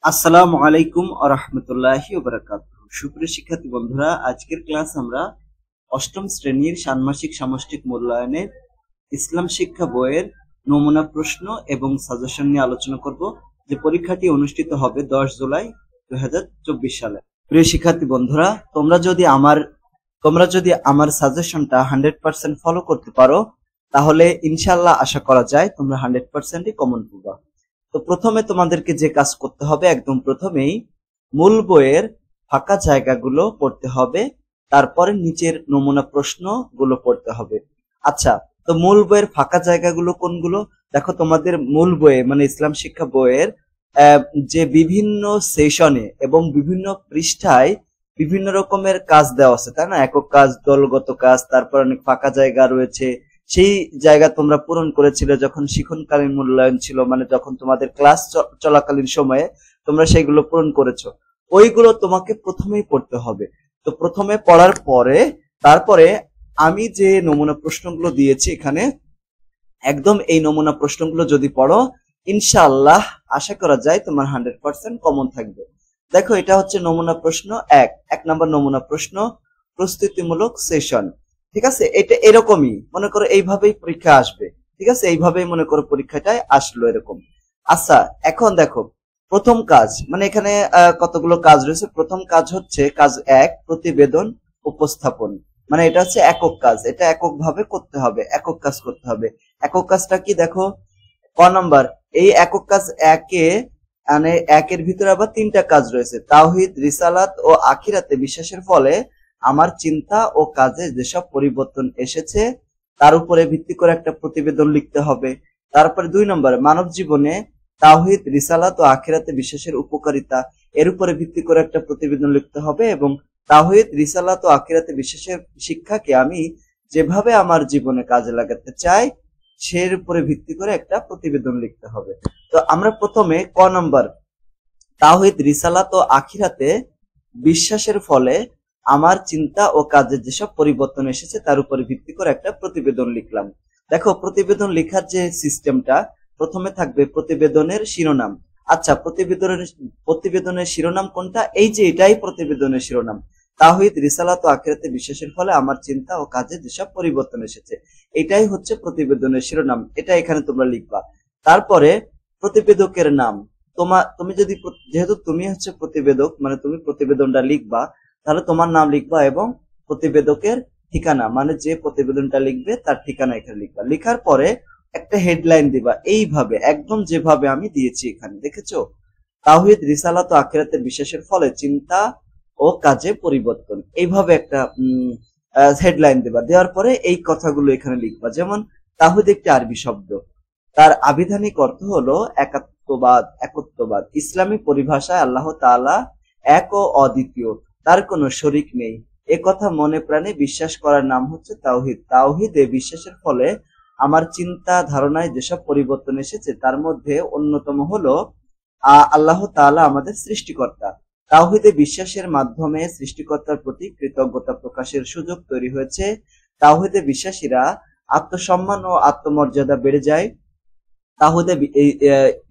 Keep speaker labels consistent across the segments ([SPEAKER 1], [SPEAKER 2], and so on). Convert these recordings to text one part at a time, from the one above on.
[SPEAKER 1] আসসালামু আলাইকুম ওয়া রাহমাতুল্লাহি ওয়া বারাকাতুহু। সুপ্রিয় শিক্ষার্থী বন্ধুরা, আজকের ক্লাস আমরা অষ্টম শ্রেণীর ষান্মাসিক সামষ্টিক মূল্যায়নের ইসলাম শিক্ষা বইয়ের নমুনা প্রশ্ন এবং সাজেশন নিয়ে আলোচনা করব, যে পরীক্ষাটি অনুষ্ঠিত হবে 10 জুলাই 2024 সালে। প্রিয় শিক্ষার্থী বন্ধুরা, তোমরা যদি আমার সাজেশনটা 100% ফলো করতে পারো, তাহলে ইনশাআল্লাহ আশা করা যায় তোমরা 100%ই কমন পাবা। তো প্রথমে তোমাদেরকে যে কাজ করতে হবে, একদম প্রথমেই মূল বইয়ের ফাঁকা জায়গাগুলো পড়তে হবে, তারপরে নিচের নমুনা প্রশ্নগুলো পড়তে হবে। আচ্ছা, তো মূল বইয়ের ফাঁকা জায়গাগুলো কোনগুলো? দেখো, তোমাদের মূল বইয়ে মানে ইসলাম শিক্ষা বইয়ের যে বিভিন্ন সেশনে এবং বিভিন্ন পৃষ্ঠায় বিভিন্ন রকমের কাজ দেওয়া আছে, তাই না? একক কাজ, দলগত কাজ, তারপর অনেক ফাঁকা জায়গা রয়েছে। সেই জায়গা তোমরা পূরণ করেছিলে যখন শিক্ষণকালীন মূল্যায়ন ছিল, মানে যখন তোমাদের ক্লাস চলাকালীন সময়ে তোমরা সেইগুলো পূরণ করেছো। ওইগুলো তোমাকে প্রথমেই পড়তে হবে। তো প্রথমে পড়ার পরে তারপরে আমি যে নমুনা প্রশ্নগুলো দিয়েছি এখানে, একদম এই নমুনা প্রশ্নগুলো যদি পড়ো, ইনশাআল্লাহ আশা করা যায় তোমার 100% কমন থাকবে। দেখো, এটা হচ্ছে নমুনা প্রশ্ন এক নম্বর নমুনা প্রশ্ন, প্রস্তুতিমূলক সেশন। ঠিক আছে, এটা এরকমই মনে করো, এইভাবেই পরীক্ষা আসবে। ঠিক আছে, এইভাবেই মনে করো পরীক্ষাটায় আসলো এরকম। আচ্ছা, এখন দেখো প্রথম কাজ, মানে এখানে কতগুলো কাজ রয়েছে। প্রথম কাজ হচ্ছে কাজ 1, প্রতিবেদন উপস্থাপন। মানে এটা হচ্ছে একক কাজ, এটা একক ভাবে করতে হবে, একক কাজ করতে হবে। একক কাজটা কি দেখো, ক নাম্বার, এই একক কাজ মানে একের ভিতরে আবার 3টা কাজ রয়েছে। তাওহীদ, রিসালাত ও আখিরাতে বিশ্বাসের ফলে আমার চিন্তা ও কাজে যেসব পরিবর্তন এসেছে তার উপরে ভিত্তি করে একটা প্রতিবেদন লিখতে হবে। তারপরে 2 নম্বর, মানব জীবনে তাওহীদ, রিসালাত ও আখিরাতে বিশ্বাসের উপকারিতা, এর উপরে ভিত্তি করে একটা প্রতিবেদন লিখতে হবে। এবং তাওহীদ, রিসালাত ও আখিরাতে বিশ্বাসের শিক্ষাকে আমি যেভাবে আমার জীবনে কাজে লাগাতে চাই, সের উপরে ভিত্তি করে একটা প্রতিবেদন লিখতে হবে। তো আমরা প্রথমে ক নম্বর, তাওহীদ, রিসালাত ও আখিরাতে বিশ্বাসের ফলে আমার চিন্তা ও কাজে যেসব পরিবর্তন এসেছে তার উপরে ভিত্তি করে একটা প্রতিবেদন লিখলাম। দেখো, প্রতিবেদন লেখার যে সিস্টেমটা, প্রথমে থাকবে প্রতিবেদনের শিরোনাম। আচ্ছা, প্রতিবেদনের শিরোনাম কোনটা? এই যে এটাই প্রতিবেদনের শিরোনাম, তাওহীদ, রিসালাত ও আখিরাতে বিশ্বাসের ফলে আমার চিন্তা ও কাজে যেসব পরিবর্তন এসেছে, এটাই হচ্ছে প্রতিবেদনের শিরোনাম। এটা এখানে তোমরা লিখবা। তারপরে প্রতিবেদকের নাম। তুমি যদি, যেহেতু তুমি হচ্ছে প্রতিবেদক, মানে তুমি প্রতিবেদনটা লিখবা, তাহলে তোমার নাম লিখবা এবং প্রতিবেদকের ঠিকানা, মানে যে প্রতিবেদনটা লিখবে তার ঠিকানা এখানে লিখবা। লেখার পরে একটা হেডলাইন দিবা, এইভাবে একদম যেভাবে আমি দিয়েছি এখানে, দেখেছো? তাওহীদ, রিসালাত ও আখিরাতে বিশ্বাসের ফলে চিন্তা ও কাজে পরিবর্তন, এইভাবে একটা হেডলাইন দিবা। দেওয়ার পরে এই কথাগুলো এখানে লিখবা। যেমন তাওহীদ একটি আরবি শব্দ, তার আবিধানিক অর্থ হলো একত্ববাদ। ইসলামী পরিভাষায় আল্লাহ তাআলা এক ও অদ্বিতীয়, তার কোনো শরীক নেই, এ কথা মনে প্রাণে বিশ্বাস করার নাম হচ্ছে তাওহীদ। তাওহীদে বিশ্বাসের ফলে আমার চিন্তা ধারণায় যেসব পরিবর্তন এসেছে তার মধ্যে অন্যতম হলো আল্লাহ তাআলা আমাদের সৃষ্টিকর্তা। তাওহীদে বিশ্বাসের মাধ্যমে সৃষ্টিকর্তার প্রতি কৃতজ্ঞতা প্রকাশের সুযোগ তৈরি হয়েছে। তাওহীদে বিশ্বাসীরা আত্মসম্মান ও আত্মমর্যাদা বেড়ে যায়। তাওহীদে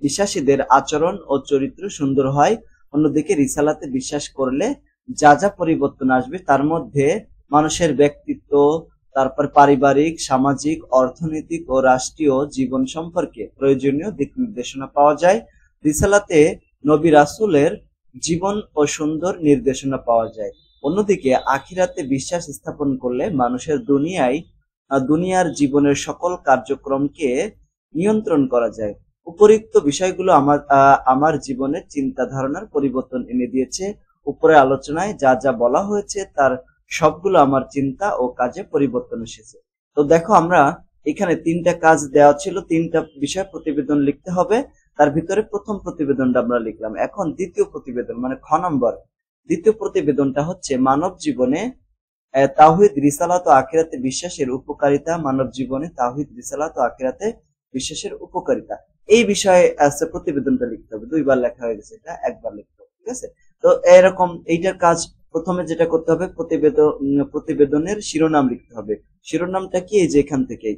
[SPEAKER 1] বিশ্বাসীদের আচরণ ও চরিত্র সুন্দর হয়। অন্যদিকে রিসালাতে বিশ্বাস করলে যা যা পরিবর্তন আসবে তার মধ্যে মানুষের ব্যক্তিত্ব, তারপর পারিবারিক, সামাজিক, অর্থনৈতিক ও রাষ্ট্রীয় জীবন সম্পর্কে প্রয়োজনীয় দিক নির্দেশনা পাওয়া যায়। রিসালাতে নবী রাসূলের জীবন ও সুন্দর নির্দেশনা পাওয়া যায়। অন্যদিকে আখিরাতে বিশ্বাস স্থাপন করলে মানুষের দুনিয়ার জীবনের সকল কার্যক্রমকে নিয়ন্ত্রণ করা যায়। উপরিউক্ত বিষয়গুলো আমার জীবনের চিন্তা ধারণার পরিবর্তন এনে দিয়েছে। উপরে আলোচনায় যা যা বলা হয়েছে তার সবগুলো আমার চিন্তা ও কাজে পরিবর্তন এসেছে। তো দেখো, আমরা এখানে 3টা কাজ দেওয়া ছিল, 3টা বিষয় প্রতিবেদন লিখতে হবে। তার ভিতরে প্রথম প্রতিবেদনটা আমরা লিখলাম। এখন দ্বিতীয় প্রতিবেদন, মানে খ নম্বর, দ্বিতীয় প্রতিবেদনটা হচ্ছে মানব জীবনে তাওহীদ, রিসালাত ও আখিরাতে বিশ্বাসের উপকারিতা। মানব জীবনে তাওহীদ, রিসালাত ও আখিরাতে বিশ্বাসের উপকারিতা, এই বিষয়ে প্রতিবেদনটা লিখতে হবে। 2বার লেখা হয়ে গেছে, এটা একবার লিখতে হবে। ঠিক আছে, তো এরকম এইটার কাজ প্রথমে যেটা করতে হবে, প্রতিবেদনের শিরোনাম লিখতে হবে। শিরোনামটা কি? এই যে এখান থেকে,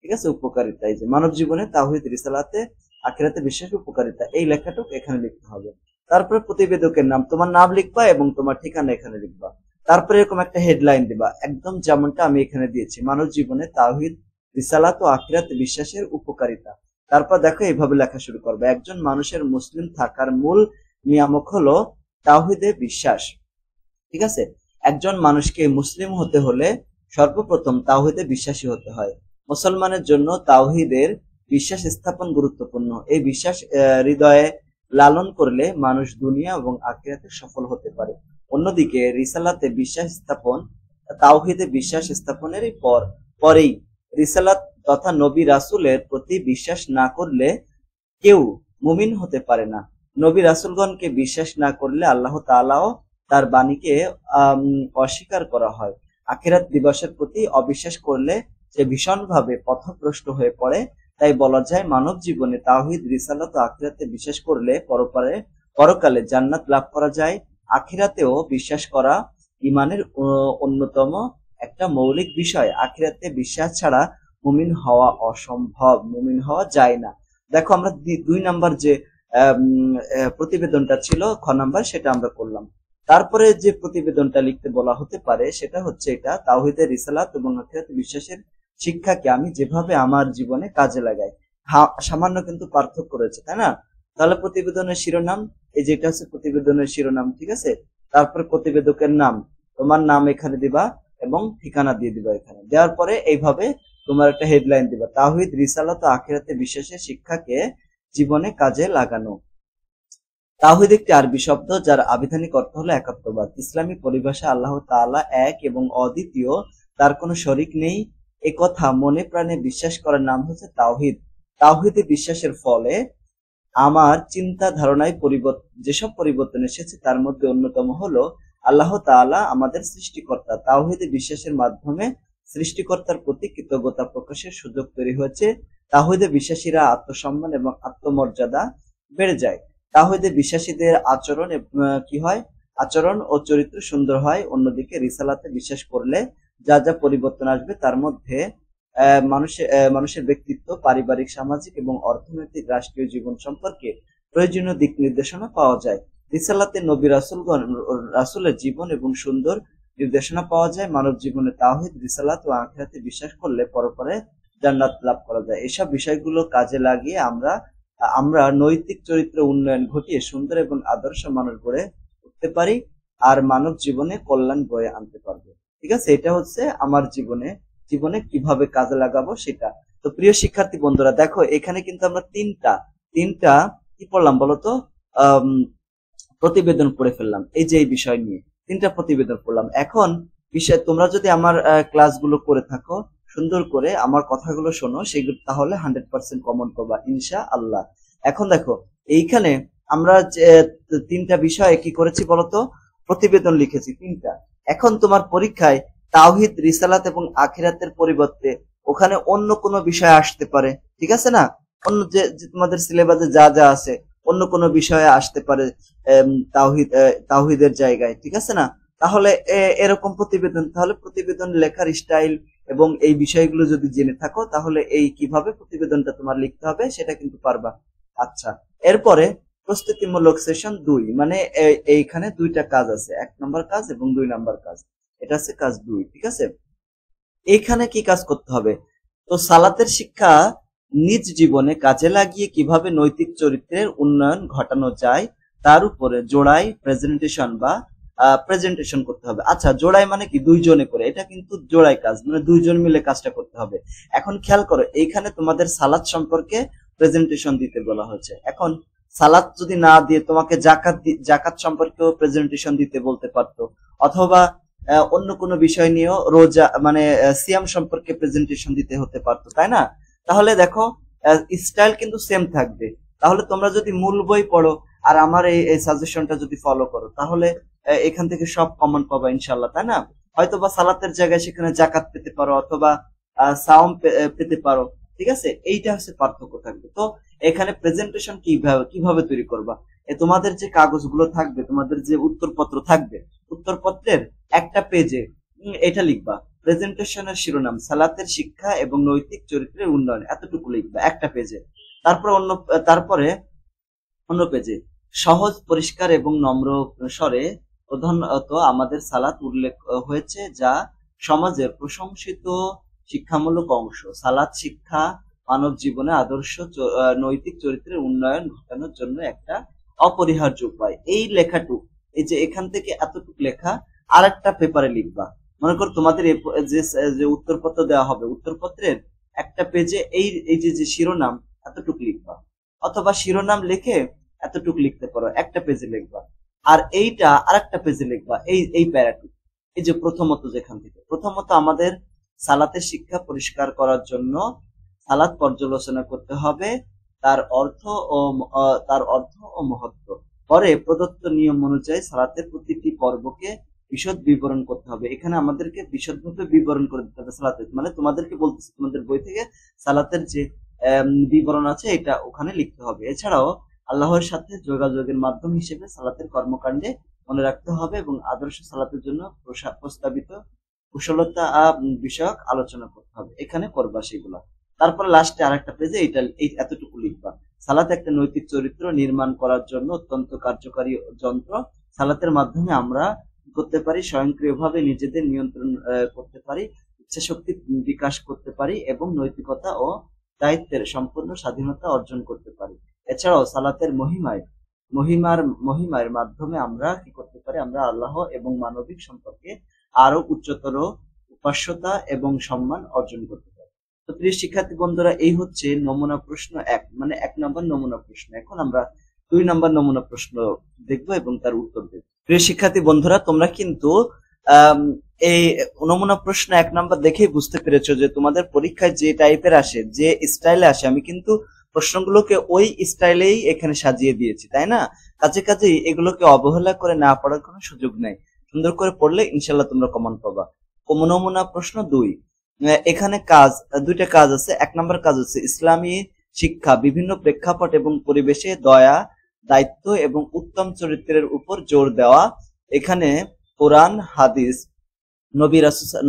[SPEAKER 1] ঠিক আছে, উপকারিতা, এই যে মানব জীবনে তাওহীদ, রিসালাতে আখিরাতে বিশ্বাসের উপকারিতা, এই লেখাটুকু এখানে লিখতে হবে। তারপরে প্রতিবেদকের নাম, তোমার নাম লিখবা এবং তোমার ঠিকানা এখানে লিখবা। তারপরে এরকম একটা হেডলাইন দিবা, একদম যেমনটা আমি এখানে দিয়েছি, মানব জীবনে তাওহীদ, রিসালাত ও আখিরাত বিশ্বাসের উপকারিতা। তারপর দেখো এইভাবে লেখা শুরু করবে, একজন মানুষের মুসলিম থাকার মূল নিয়ামক হলো তাওহীদে বিশ্বাস। ঠিক আছে, একজন মানুষকে মুসলিম হতে হলে সর্বপ্রথম তাওহীদে বিশ্বাসী হতে হয়। মুসলমানের জন্য তাওহীদের বিশ্বাস স্থাপন গুরুত্বপূর্ণ। এই বিশ্বাস হৃদয়ে লালন করলে মানুষ দুনিয়া এবং আখিরাতে সফল হতে পারে। অন্যদিকে রিসালাতে বিশ্বাস স্থাপন তাওহীদে বিশ্বাস স্থাপনের পরেই। রিসালাত তথা নবী রাসূলের প্রতি বিশ্বাস না করলে কেউ মুমিন হতে পারে না। নবী রাসূলগণকে বিশ্বাস না করলে আল্লাহ তাআলাও তার বাণীকে অস্বীকার করা হয়। আখিরাত দিবসের প্রতি অবিশ্বাস করলে সে ভীষণভাবে পথভ্রষ্ট হয়ে পড়ে। তাই বলা যায়, মানব জীবনে তাওহীদ, রিসালাত ও আখিরাতে বিশ্বাস করলে পরকালে জান্নাত লাভ করা যায়। আখিরাতেও বিশ্বাস করা ঈমানের অন্যতম একটা মৌলিক বিষয়। আখিরাতে বিশ্বাস ছাড়া মুমিন হওয়া অসম্ভব, মুমিন হওয়া যায় না। দেখো, আমরা 2 নাম্বার যে প্রতিবেদনটা ছিল খ নাম্বার, সেটা আমরা করলাম। তারপরে যে প্রতিবেদনটা লিখতে বলা হতে পারে সেটা হচ্ছে এটা, তাওহীদে, রিসালাত এবং আখিরাতে বিশ্বাসের শিক্ষাকে আমি যেভাবে আমার জীবনে কাজে লাগাই। সামান্য কিন্তু পার্থক্য রয়েছে, তাই না? তাহলে প্রতিবেদনের শিরোনাম, এই যেটা হচ্ছে প্রতিবেদনের শিরোনাম, ঠিক আছে। তারপর প্রতিবেদকের নাম, তোমার নাম এখানে দিবা এবং ঠিকানা দিয়ে দিবা এখানে। দেওয়ার পরে এইভাবে তোমার একটা হেডলাইন দিবা, তাওহীদ, রিসালাত ও আখিরাতে বিশ্বাসের শিক্ষাকে জীবনে কাজে লাগানো। তাওহীদ একটি আরবি শব্দ যার আবিধানিক অর্থ হলো একাত্মবাদ। ইসলামী পরিভাষা আল্লাহ তাআলা এক এবং অদ্বিতীয়, তার কোনো শরীক নেই এ কথা মনে প্রাণে বিশ্বাস করার নাম হচ্ছে তাওহীদ। তাওহীদে বিশ্বাসের ফলে আমার চিন্তা ধারণায় যেসব পরিবর্তন এসেছে তার মধ্যে অন্যতম হলো আল্লাহ তাআলা আমাদের সৃষ্টিকর্তা। তাওহীদে বিশ্বাসের মাধ্যমে সৃষ্টিকর্তার প্রতি কৃতজ্ঞতা প্রকাশের সুযোগ তৈরি হয়েছে। তাওহীদে বিশ্বাসীরা আত্মসম্মান এবং আত্মমর্যাদা বেড়ে যায়। তাওহীদে বিশ্বাসীদের আচরণ ও চরিত্র সুন্দর হয়। অন্যদিকে রিসালাতে বিশ্বাস করলে যা যা পরিবর্তন আসবে তার মধ্যে মানুষের ব্যক্তিত্ব, পারিবারিক, সামাজিক এবং অর্থনৈতিক রাষ্ট্রীয় জীবন সম্পর্কে প্রয়োজনীয় দিক নির্দেশনা পাওয়া যায়। রিসালাতে নবী রাসূলের জীবন এবং সুন্দর নির্দেশনা পাওয়া যায়। মানব জীবনে তাওহীদ, রিসালাত ও আখিরাতে বিশ্বাস করলে পরপরে জান্নাত লাভ করা যায়। এসব বিষয়গুলো কাজে লাগিয়ে আমরা নৈতিক চরিত্র উন্নয়ন ঘটিয়ে সুন্দর এবং আদর্শ মানুষ গড়ে উঠতে পারি আর মানব জীবনে কল্যাণ বয়ে আনতে পারবো। ঠিক আছে, এটা হচ্ছে আমার জীবনে কিভাবে কাজে লাগাবো সেটা। তো প্রিয় শিক্ষার্থী বন্ধুরা, দেখো এখানে কিন্তু আমরা তিনটা কি পড়লাম বলতো, প্রতিবেদন পড়ে ফেললাম। এই যে এই বিষয় নিয়ে 3টা প্রতিবেদন পড়লাম। এখন তোমরা যদি আমার ক্লাসগুলো করে থাকো, সুন্দর করে আমার কথাগুলো শোনো, সেগুলো তাহলে 100% কমন পাবা ইনশাআল্লাহ। এখন দেখো, এইখানে আমরা 3টা বিষয়ে কি করেছি বলতো, প্রতিবেদন লিখেছি 3টা। এখন তোমার পরীক্ষায় তাওহীদ, রিসালাত এবং আখিরাতের পরিবর্তে ওখানে অন্য কোনো বিষয় আসতে পারে, ঠিক আছে না? অন্য যে তোমাদের সিলেবাসে যা যা আছে অন্য কোনো বিষয়ে আসতে পারে তাওহীদের জায়গায়, ঠিক আছে না? তাহলে এরকম প্রতিবেদন লেখার স্টাইল এবং এই বিষয়গুলো যদি জেনে থাকো তাহলে এই কিভাবে প্রতিবেদনটা তোমার লিখতে হবে সেটা কিন্তু পারবা। আচ্ছা, এরপরে প্রস্তুতিমূলক সেশন 2, মানে এইখানে 2টা কাজ আছে, 1 নম্বর কাজ এবং 2 নম্বর কাজ। এটা হচ্ছে কাজ 2, ঠিক আছে। এইখানে কি কাজ করতে হবে? তো সালাতের শিক্ষা নিজ জীবনে কাজে লাগিয়ে কিভাবে নৈতিক চরিত্রের উন্নয়ন ঘটানো যায় তার উপরে জোড়াই প্রেজেন্টেশন করতে হবে। আচ্ছা, জোড়াই মানে কি? 2 জনে করে, এটা কিন্তু জোড়াই কাজ, মানে 2 জন মিলে কাজটা করতে হবে। এখন খেয়াল করো, এইখানে তোমাদের সালাত সম্পর্কে প্রেজেন্টেশন দিতে বলা হয়েছে। এখন সালাত যদি না দিয়ে তোমাকে জাকাত সম্পর্কেও প্রেজেন্টেশন দিতে বলতে পারতো, অথবা অন্য কোনো বিষয় নিয়েও রোজা মানে সিয়াম সম্পর্কে প্রেজেন্টেশন দিতে হতে পারতো, তাই না? তাহলে দেখো, স্টাইল কিন্তু সেম থাকবে। তাহলে তোমরা যদি মূল বই পড়ো আর আমার এই সাজেশনটা যদি ফলো করো তাহলে এখান থেকে সব কমন পাবা ইনশাল্লাহ, তাই না? হয়তো বা সালাতের জায়গায় সেখানে জাকাত পেতে পারো অথবা সাওম পেতে পারো, ঠিক আছে? এইটা হচ্ছে পার্থক্য থাকবে। তো এখানে প্রেজেন্টেশন কিভাবে তৈরি করবা, তোমাদের যে কাগজগুলো থাকবে, তোমাদের যে উত্তরপত্র থাকবে, উত্তরপত্রের একটা পেজে এটা লিখবা, প্রেজেন্টেশনের শিরোনাম সালাতের শিক্ষা এবং নৈতিক চরিত্রের উন্নয়ন, এতটুকু লিখবা একটা পেজে। তারপরে অন্য পেজে সহজ, পরিষ্কার এবং নম্র স্বরে প্রধানত আমাদের সালাত উল্লেখ হয়েছে, যা সমাজের প্রশংসিত শিক্ষামূলক অংশ। সালাত শিক্ষা মানব জীবনে আদর্শ নৈতিক চরিত্রের উন্নয়ন ঘটানোর জন্য একটা অপরিহার্য উপায়। এই লেখাটুক, এই যে এখান থেকে এতটুক লেখা আর একটা পেপারে লিখবা। মনে করো তোমাদের যে উত্তরপত্র দেওয়া হবে, উত্তরপত্রের একটা পেজে এই এই যে শিরোনাম এতটুক লিখবা, অথবা শিরোনাম লিখে এতটুক লিখতে পারো, একটা পেজে লিখবা। আর এইটা আর একটা পেজে লিখবা, এই প্যারাটুক। এই যে প্রথমত আমাদের সালাতের শিক্ষা পরিষ্কার করার জন্য সালাত পর্যালোচনা করতে হবে, তার অর্থ ও মহত্ব। পরে প্রদত্ত নিয়ম অনুযায়ী সালাতের প্রতিটি পর্বকে বিশদ বিবরণ করতে হবে। এখানে আমাদেরকে বিশদভাবে বিবরণ করে দিতে হবে সালাতের, মানে তোমাদেরকে বলতেছি তোমাদের বই থেকে সালাতের যে বিবরণ আছে এটা ওখানে লিখতে হবে। এছাড়াও আল্লাহর সাথে যোগাযোগের মাধ্যম হিসেবে সালাতের কর্মকাণ্ডে মনে রাখতে হবে এবং আদর্শ সালাতের জন্য প্রস্তাবিত কুশলতা বিষয়ক আলোচনা করতে হবে। এখানে করবা সেগুলা। তারপর লাস্টে আরেকটা পেজে এই এতটুকু লিখবা। সালাত একটা নৈতিক চরিত্র নির্মাণ করার জন্য অত্যন্ত কার্যকারী যন্ত্র। সালাতের মাধ্যমে আমরা করতে পারি, স্বয়ংক্রিয়ভাবে নিজেদের নিয়ন্ত্রণ করতে পারি, ইচ্ছা শক্তি বিকাশ করতে পারি এবং নৈতিকতা ও দায়িত্বের সম্পূর্ণ স্বাধীনতা অর্জন করতে পারি। এছাড়াও সালাতের মহিমার মাধ্যমে আমরা কি করতে পারি, আমরা আল্লাহ এবং মানবিক সম্পর্কে আরো উচ্চতর উপাস্যতা এবং সম্মান অর্জন করতে পারি। তো প্রিয় শিক্ষার্থী বন্ধুরা, এই হচ্ছে নমুনা প্রশ্ন 1, মানে 1 নম্বর নমুনা প্রশ্ন। এখন আমরা 2 নম্বর নমুনা প্রশ্ন দেখবো এবং তার উত্তর দেব। প্রিয় শিক্ষার্থী বন্ধুরা, তোমরা কিন্তু এই নমুনা প্রশ্ন 1 নম্বর দেখেই বুঝতে পেরেছো যে তোমাদের পরীক্ষায় যে টাইপের আসে, যে স্টাইলে আসে, আমি কিন্তু প্রশ্নগুলোকে ওই স্টাইলেই এখানে সাজিয়ে দিয়েছি, তাই না? কাজেই এগুলোকে অবহেলা করে না পড়ার কোনো সুযোগ নেই। সুন্দর করে পড়লে ইনশাল্লাহ তোমরা কমন পাবা। নমুনা প্রশ্ন 2, এখানে দুইটা কাজ আছে। 1 নম্বর কাজ হচ্ছে ইসলামী শিক্ষা বিভিন্ন প্রেক্ষাপট এবং পরিবেশে দয়া, দায়িত্ব এবং উত্তম চরিত্রের উপর জোর দেওয়া। এখানে কোরআন, হাদিস,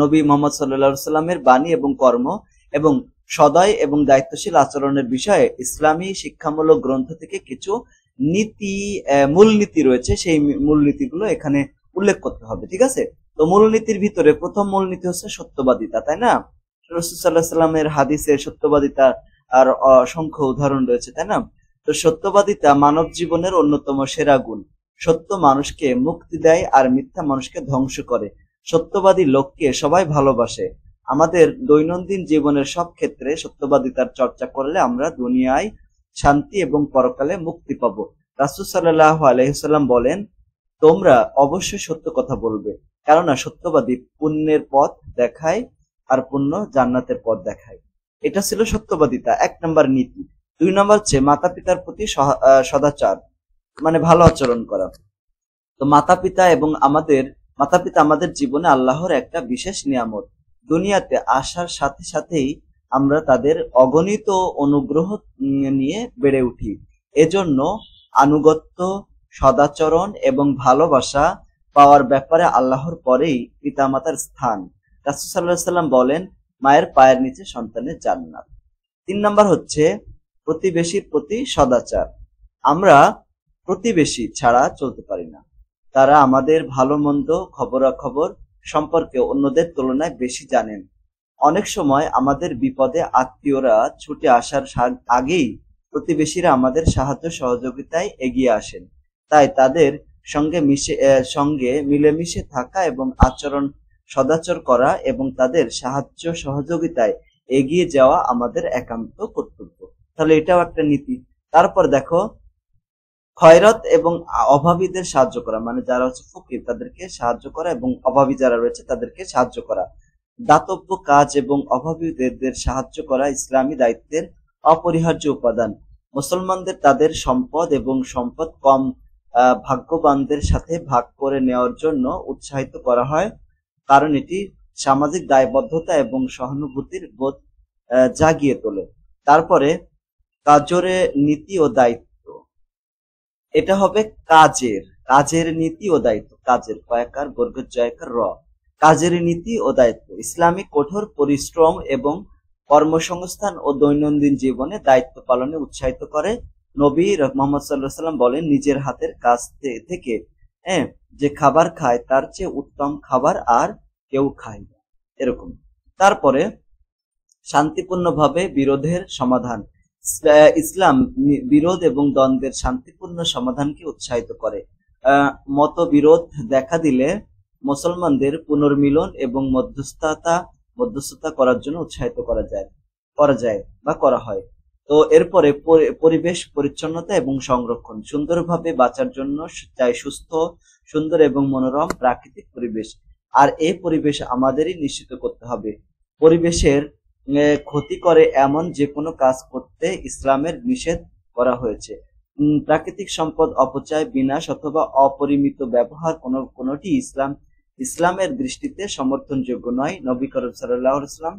[SPEAKER 1] নবী মোহাম্মদ সাল্লাল্লাহু আলাইহি সাল্লামের বাণী এবং কর্ম এবং সদয় এবং দায়িত্বশীল আচরণের বিষয়ে ইসলামী শিক্ষামূলক গ্রন্থ থেকে কিছু মূলনীতি রয়েছে, সেই মূলনীতিগুলো এখানে উল্লেখ করতে হবে। ঠিক আছে? তো মূলনীতির ভিতরে প্রথম মূলনীতি হচ্ছে সত্যবাদিতা, তাই না? রাসূল সাল্লাল্লাহু আলাইহি সাল্লামের হাদিসের সত্যবাদিতা আর অসংখ্য উদাহরণ রয়েছে, তাই না? তো সত্যবাদিতা মানব জীবনের অন্যতম সেরা গুণ। সত্য মানুষকে মুক্তি দেয় আর মিথ্যা মানুষকে ধ্বংস করে। সত্যবাদী লোককে সবাই ভালোবাসে। আমাদের দৈনন্দিন জীবনের সব ক্ষেত্রে সত্যবাদিতার চর্চা করলে আমরা দুনিয়ায় শান্তি এবং পরকালে মুক্তি পাব। রাসূল সাল্লাল্লাহু আলাইহি সাল্লাম বলেন, তোমরা অবশ্যই সত্য কথা বলবে, কেননা সত্যবাদী পুণ্যের পথ দেখায় আর পুণ্য জান্নাতের পথ দেখায়। এটা ছিল সত্যবাদিতা, 1 নম্বর নীতি। 2 নম্বর হচ্ছে মাতা পিতার প্রতি সদাচার, মানে ভালো আচরণ করা। তো মাতা পিতা আমাদের জীবনে আল্লাহর একটা বিশেষ নিয়ামত। দুনিয়াতে আসার সাথে সাথেই আমরা তাদের অগণিত অনুগ্রহ নিয়ে বেড়ে উঠি। এজন্য আনুগত্য, সদাচরণ এবং ভালোবাসা পাওয়ার ব্যাপারে আল্লাহর পরেই পিতামাতার স্থান। রাসূল সাল্লাল্লাহু আলাইহি সাল্লাম বলেন, মায়ের পায়ের নিচে সন্তানের জান্নাত। 3 নম্বর হচ্ছে প্রতিবেশীর প্রতি সদাচার। আমরা প্রতিবেশী ছাড়া চলতে পারি না। তারা আমাদের ভালো মন্দ খবরাখবর সম্পর্কে অন্যদের তুলনায় বেশি জানেন। অনেক সময় আমাদের বিপদে আত্মীয়রা ছুটে আসার আগেই প্রতিবেশীরা আমাদের সাহায্য সহযোগিতায় এগিয়ে আসেন। তাই তাদের সঙ্গে মিলেমিশে থাকা এবং সদাচর করা এবং তাদের সাহায্য সহযোগিতায় এগিয়ে যাওয়া আমাদের একান্ত কর্তব্য। তাহলে এটাও একটা নীতি। তারপর দেখো, খয়রাত এবং অভাবীদের সাহায্য করা, মানে যারা হচ্ছে ফকির তাদেরকে সাহায্য করা এবং অভাবী যারা রয়েছে তাদেরকে সাহায্য করা। দাতব্য কাজ এবং অভাবীদের সাহায্য করা ইসলামী দায়িত্বের অপরিহার্য উপাদান। মুসলমানদের তাদের সম্পদ এবং সম্পদ কম ভাগ্যবানদের সাথে ভাগ করে নেওয়ার জন্য উৎসাহিত করা হয়, কারণ এটি সামাজিক দায়বদ্ধতা এবং সহানুভূতির বোধ জাগিয়ে তোলে। তারপরে কাজরে নীতি ও দায়িত্ব, এটা হবে কাজের নীতি ও দায়িত্ব। কাজের কয়াকার বর্গের জয়কার র, কাজের নীতি ও দায়িত্ব। ইসলামিক কঠোর পরিশ্রম এবং কর্মসংস্থান ও দৈনন্দিন জীবনে দায়িত্ব পালনে উৎসাহিত করে। নবী মুহাম্মদ সাল্লাল্লাহু আলাইহি ওয়াসাল্লাম বলেন, নিজের হাতের কাজ থেকে হ্যাঁ যে খাবার খায় তার চেয়ে উত্তম খাবার আর কেউ খায় না, এরকম। তারপরে শান্তিপূর্ণভাবে বিরোধের সমাধান। ইসলাম বিরোধ এবং দ্বন্দ্বের শান্তিপূর্ণ সমাধানকে উৎসাহিত করে। মতবিরোধ দেখা দিলে মুসলমানদের পুনর্মিলন এবং মধ্যস্থতা করার জন্য উৎসাহিত করা হয়। তো এরপরে পরিবেশ পরিচ্ছন্নতা এবং সংরক্ষণ। সুন্দরভাবে বাঁচার জন্য চাই সুস্থ, সুন্দর এবং মনোরম প্রাকৃতিক পরিবেশ। আর এই পরিবেশ আমাদেরই নিশ্চিত করতে হবে। পরিবেশের ক্ষতি করে এমন যে কোনো কাজ করতে ইসলামের নিষেধ করা হয়েছে। প্রাকৃতিক সম্পদ অপচয়, বিনাশ অথবা অপরিমিত ব্যবহার কোনোটি ইসলামের দৃষ্টিতে সমর্থনযোগ্য নয়। নবী করিম সাল্লাল্লাহু আলাইহি ওয়াসাল্লাম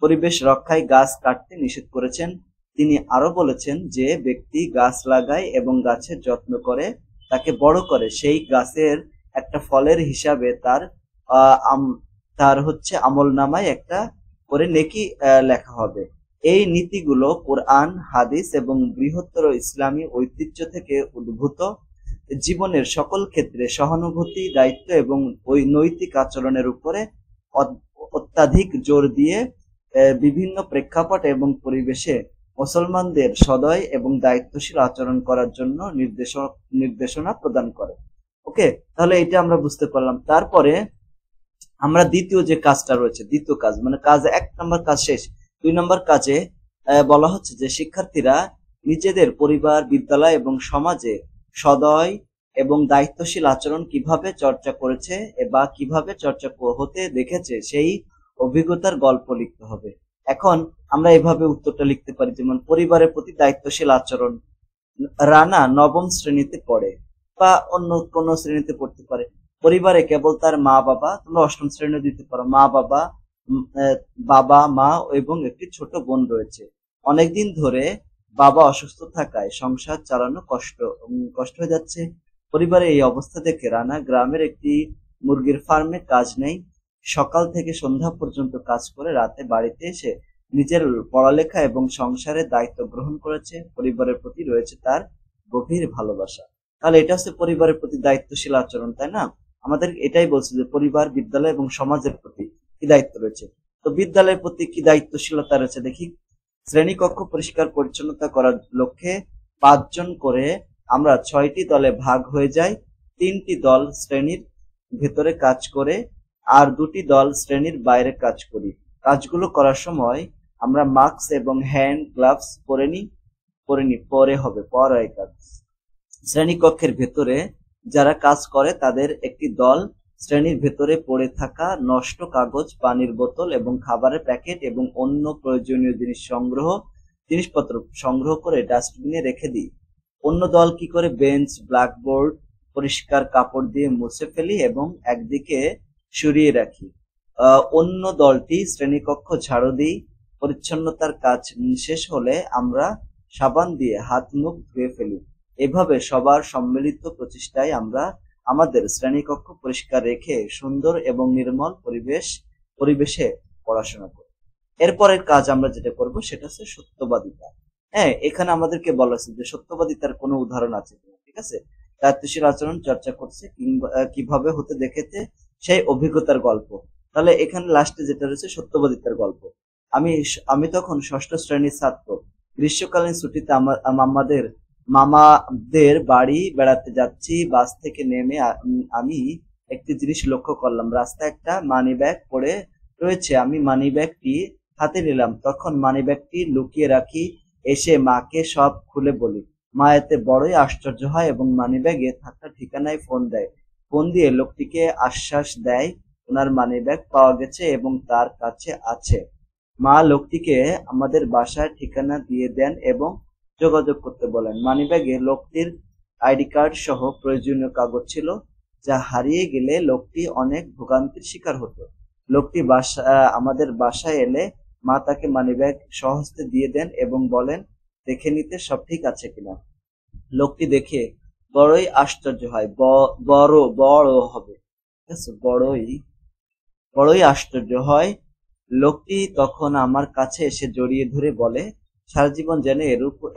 [SPEAKER 1] পরিবেশ রক্ষায় গাছ কাটতে নিষেধ করেছেন। তিনি আরো বলেছেন, যে ব্যক্তি গাছ লাগায় এবং গাছের যত্ন করে, তাকে বড় করে, সেই গাছের একটা ফলের হিসাবে তার আমলনামায় একটা করে নেকি লেখা হবে। এই নীতিগুলো কোরআন, হাদিস এবং বৃহত্তর ইসলামী ঐতিহ্য থেকে উদ্ভূত। জীবনের সকল ক্ষেত্রে সহানুভূতি, দায়িত্ব এবং নৈতিক আচরণের উপরে অত্যাধিক জোর দিয়ে বিভিন্ন প্রেক্ষাপট এবং পরিবেশে মুসলমানদের সদয় এবং দায়িত্বশীল আচরণ করার জন্য নির্দেশনা প্রদান করে। ওকে, তাহলে এটা আমরা বুঝতে পারলাম। তারপরে আমরা দ্বিতীয় যে কাজটা রয়েছে, দ্বিতীয় কাজ মানে কাজ 1 নম্বর কাজ শেষ। 2 নম্বর কাজে বলা হচ্ছে যে শিক্ষার্থীরা নিজেদের পরিবার, বিদ্যালয় এবং সমাজে সদয় এবং দায়িত্বশীল আচরণ কিভাবে চর্চা করেছে বা কিভাবে চর্চা হতে দেখেছে সেই অভিজ্ঞতার গল্প লিখতে হবে। এখন আমরা এভাবে উত্তরটা লিখতে পারি, যেমন পরিবারের প্রতি দায়িত্বশীল আচরণ। রানা 9ম শ্রেণীতে পড়ে বা অন্য কোন শ্রেণীতে পড়তে পারে। পরিবারে কেবল তার মা বাবা, তোমরা 8ম শ্রেণীতে দিতে পারো, বাবা মা এবং একটি ছোট বোন রয়েছে। অনেকদিন ধরে বাবা অসুস্থ থাকায় সংসার চালানো কষ্ট হয়ে যাচ্ছে। পরিবারে এই অবস্থা দেখে রানা গ্রামের একটি মুরগির ফার্মে কাজ নেয়। সকাল থেকে সন্ধ্যা পর্যন্ত কাজ করে রাতে বাড়িতে এসে নিজের পড়ালেখা এবং সংসারের দায়িত্ব গ্রহণ করেছে। পরিবারের প্রতি রয়েছে তার গভীর ভালোবাসা। তাহলে এটা হচ্ছে পরিবারের প্রতি দায়িত্বশীল আচরণ, তাই না? আমাদের এটাই বলছে যে পরিবার, বিদ্যালয় এবং সমাজের প্রতি কি দায়িত্ব রয়েছে। তো বিদ্যালয়ের প্রতি কি দায়িত্বশীলতা রয়েছে দেখি। শ্রেণীকক্ষ পরিষ্কার পরিচ্ছন্নতা করার লক্ষ্যে 5 জন করে আমরা 6টি দলে ভাগ হয়ে যাই। 3টি দল শ্রেণীর ভেতরে কাজ করে আর 2টি দল শ্রেণীর বাইরে কাজ করি। কাজগুলো করার সময় আমরা মাস্ক এবং হ্যান্ড গ্লাভস পরে হবে। শ্রেণীকক্ষের ভেতরে যারা কাজ করে তাদের একটি দল শ্রেণীর ভেতরে পড়ে থাকা নষ্ট কাগজ, পানির বোতল এবং খাবারের প্যাকেট এবং অন্য প্রয়োজনীয় জিনিসপত্র সংগ্রহ করে ডাস্টবিনে রেখে দিই। অন্য দল কি করে, বেঞ্চ, ব্ল্যাকবোর্ড পরিষ্কার কাপড় দিয়ে মুছে ফেলি এবং একদিকে সরিয়ে রাখি। অন্য দলটি শ্রেণীকক্ষ ঝাড়ু দিই। পরিচ্ছন্নতার কাজ শেষ হলে আমরা সাবান দিয়ে হাত মুখ ধুয়ে ফেলি। এভাবে সবার সম্মিলিত প্রচেষ্টায় আমরা আমাদের শ্রেণীকক্ষ পরিষ্কার রেখে সুন্দর এবং নির্মল পরিবেশে পড়াশোনা করি। এরপরের কাজ আমরা যেটা করব সেটা হচ্ছে সত্যবাদিতা। হ্যাঁ, এখানে আমাদেরকে বলা হচ্ছে যে সত্যবাদিতার কোনো উদাহরণ আছে কিনা, ঠিক আছে। দায়িত্বশীল আচরণ চর্চা করছে কিভাবে হতে দেখেছে সেই অভিজ্ঞতার গল্প। তাহলে এখানে লাস্টে যেটা রয়েছে সত্যবাদিতার গল্প। আমি তখন 6ষ্ঠ শ্রেণীর ছাত্র। গ্রীষ্মকালীন ছুটিতে আমাদের মামাদের বাড়ি বেড়াতে যাচ্ছি। বাস থেকে নেমে আমি একটি জিনিস লক্ষ্য করলাম, রাস্তায় একটা মানি ব্যাগ পড়ে রয়েছে। আমি মানি ব্যাগটি হাতে নিলাম, তখন মানি ব্যাগটি লুকিয়ে রাখি। এসে মাকে সব খুলে বলি। মা এতে বড়ই আশ্চর্য হয় এবং মানি ব্যাগে থাকা ঠিকানায় ফোন দিয়ে লোকটিকে আশ্বাস দেয় ওনার মানি ব্যাগ পাওয়া গেছে এবং তার কাছে আছে। মা লোকটিকে আমাদের বাসার ঠিকানা দিয়ে দেন এবং যোগাযোগ করতে বলেন। মানিব্যাগে লোকটির আইডি কার্ড সহ প্রয়োজনীয় কাগজ ছিল, যা হারিয়ে গেলে লোকটি অনেক ভোগান্তির শিকার হতো। লোকটি আমাদের বাসায় এলে মা তাকে মানিব্যাগ সহস্তে দিয়ে দেন এবং বলেন দেখে নিতে সব ঠিক আছে কিনা। লোকটি দেখে বড়ই আশ্চর্য হয়, বড়ই আশ্চর্য হয়। লোকটি তখন আমার কাছে এসে জড়িয়ে ধরে বলে সারা জীবন যেন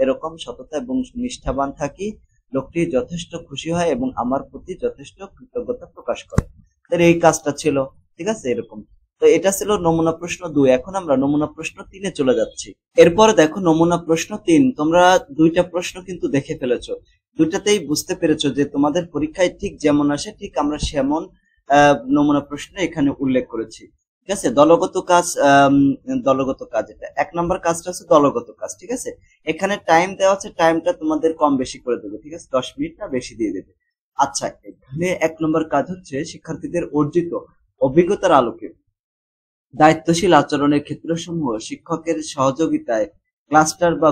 [SPEAKER 1] এরকম সততা এবং নিষ্ঠাবান থাকি। লোকটি যথেষ্ট খুশি হয় এবং আমার প্রতি যথেষ্ট কৃতজ্ঞতা প্রকাশ করে। এই কাজটা ছিল, ঠিক আছে, এরকম। তো এটা ছিল নমুনা প্রশ্ন 2। এখন আমরা নমুনা প্রশ্ন 3-এ চলে যাচ্ছি। এরপর দেখো নমুনা প্রশ্ন 3। তোমরা দুইটা প্রশ্ন কিন্তু দেখে ফেলেছো, দুইটাতেই বুঝতে পেরেছো যে তোমাদের পরীক্ষায় ঠিক যেমন আসে ঠিক আমরা সেমন নমুনা প্রশ্ন এখানে উল্লেখ করেছি। ঠিক আছে, দলগত কাজ, দলগত কাজ, এটা 1 নম্বর কাজটা হচ্ছে দলগত কাজ। ঠিক আছে, এখানে টাইম দেওয়া আছে, টাইমটা তোমাদের কম বেশি করে দেবে। ঠিক আছে, 10 মিনিট না বেশি দিয়ে দেবে। আচ্ছা, এখানে 1 নম্বর কাজ হচ্ছে শিক্ষার্থীদের অর্জিত অভিজ্ঞতার আলোকে দায়িত্বশীল আচরণের ক্ষেত্রসমূহ শিক্ষকের সহযোগিতায় ক্লাস্টার বা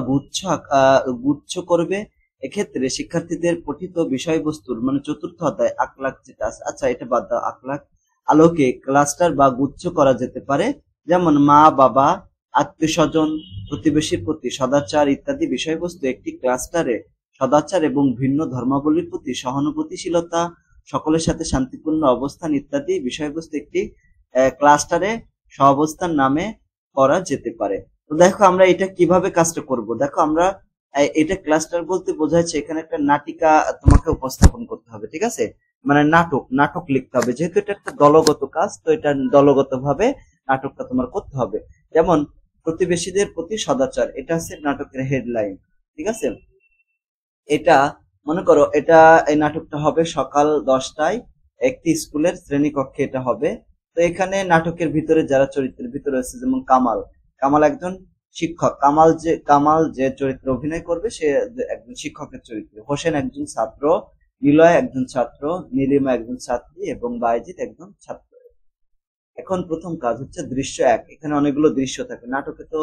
[SPEAKER 1] গুচ্ছ করবে। এক্ষেত্রে শিক্ষার্থীদের পঠিত বিষয়বস্তুর মানে 4র্থ অধ্যায় আখলাক যেটা আছে, আচ্ছা এটা বাদ দাও, আখলাক আলোকে ক্লাস্টার বা গুচ্ছ করা যেতে পারে, যেমন মা বাবা, আত্মীয়স্বজন, প্রতিবেশীর প্রতি সদাচার ইত্যাদি বিষয়বস্তু একটি ক্লাস্টারে সদাচার এবং ভিন্ন ধর্মাবলীর প্রতি সহানুভূতিশীলতা, সকলের সাথে শান্তিপূর্ণ অবস্থান ইত্যাদি বিষয়বস্তু একটি ক্লাস্টারে সহাবস্থান নামে করা যেতে পারে। তো দেখো আমরা এটা কিভাবে কাজটা করব। দেখো আমরা এটা ক্লাস্টার বলতে বোঝাচ্ছে এখানে একটা নাটিকা তোমাকে উপস্থাপন করতে হবে। ঠিক আছে, মানে নাটক লিখতে হবে, যেহেতু এটা একটা দলগত কাজ, তো এটা দলগত ভাবে নাটকটা তোমার করতে হবে। যেমন প্রতিবেশীদের প্রতি সদাচার, এটা হচ্ছে নাটকের হেডলাইন। ঠিক আছে, এটা মনে করো এটা এই নাটকটা হবে সকাল 10টায় একটি স্কুলের শ্রেণীকক্ষে এটা হবে। তো এখানে নাটকের ভিতরে যারা চরিত্রের ভিতরে আছে, যেমন কামাল একজন শিক্ষক, কামাল যে চরিত্রে অভিনয় করবে সে একজন শিক্ষকের চরিত্রে, হোসেন একজন ছাত্র, নিলয় একজন ছাত্র, নীলিমা একজন ছাত্রী এবং বাইজিৎ একজন ছাত্র। এখন প্রথম কাজ হচ্ছে দৃশ্য 1। এখানে অনেকগুলো দৃশ্য থাকে, নাটকে তো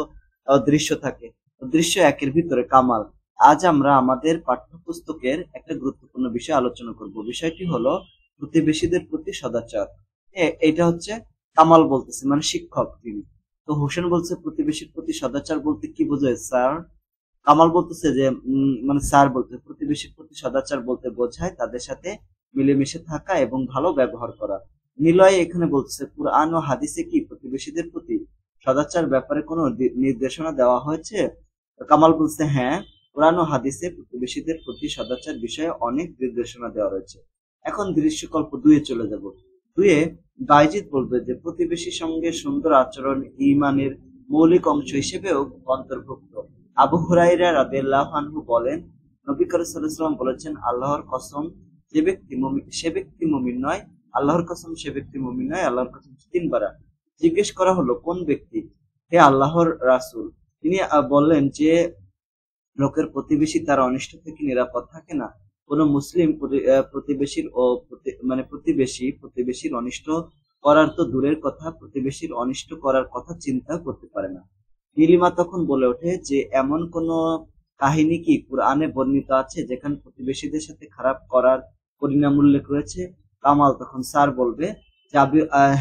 [SPEAKER 1] দৃশ্য থাকে। দৃশ্য 1-এর ভিতরে কামাল। আজ আমরা আমাদের পাঠ্যপুস্তকের একটা গুরুত্বপূর্ণ বিষয় আলোচনা করব। বিষয়টি হলো প্রতিবেশীদের প্রতি সদাচার। এটা হচ্ছে কামাল বলতেছে, মানে শিক্ষক তিনি। তো হোসেন বলছে প্রতিবেশীর প্রতি সদাচার বলতে কি বোঝায় স্যার? কামাল বলতেছে যে মানে স্যার বলতে প্রতিবেশীর প্রতি সদাচার বলতে বোঝায় তাদের সাথে মিলেমিশে থাকা এবং ভালো ব্যবহার করা। নিলয় এখানে বলছে কুরআন ও হাদিসে কি প্রতিবেশীদের প্রতি সদাচার ব্যাপারে কোনো নির্দেশনা দেওয়া হয়েছে? কামাল বলছে হ্যাঁ, কুরআন ও হাদিসে প্রতিবেশীদের প্রতি সদাচার বিষয়ে অনেক নির্দেশনা দেওয়া রয়েছে। এখন দৃশ্যকল্প 2-এ চলে যাব। 2-এ বাইজিৎ বলবে যে প্রতিবেশীর সঙ্গে সুন্দর আচরণ ঈমানের মৌলিক অংশ হিসেবেও অন্তর্ভুক্ত। আবু হুরায়রা রাদিয়াল্লাহু আনহু বলেন, নবী করিম সাল্লাল্লাহু আলাইহি ওয়াসাল্লাম বলেছেন, আল্লাহর কসম সে ব্যক্তি মুমিন নয়, আল্লাহর কসম সে ব্যক্তি মুমিন নয়, আল্লাহর কসম 3বার। জিজ্ঞেস করা হলো কোন ব্যক্তি? হে আল্লাহর রাসূল। তিনি বললেন যে লোকের প্রতিবেশী তার অনিষ্ট থেকে নিরাপদ থাকে না। কোন মুসলিম প্রতিবেশীর প্রতিবেশীর অনিষ্ট করার তো দূরের কথা, প্রতিবেশীর অনিষ্ট করার কথা চিন্তা করতে পারে না। নীলিমা তখন বলে ওঠে যে এমন কোন কাহিনী কি কুরআনে বর্ণিত আছে যেখানে প্রতিবেশীদের সাথে খারাপ করার পরিণাম উল্লেখ রয়েছে? কামাল তখন স্যার বলবে যে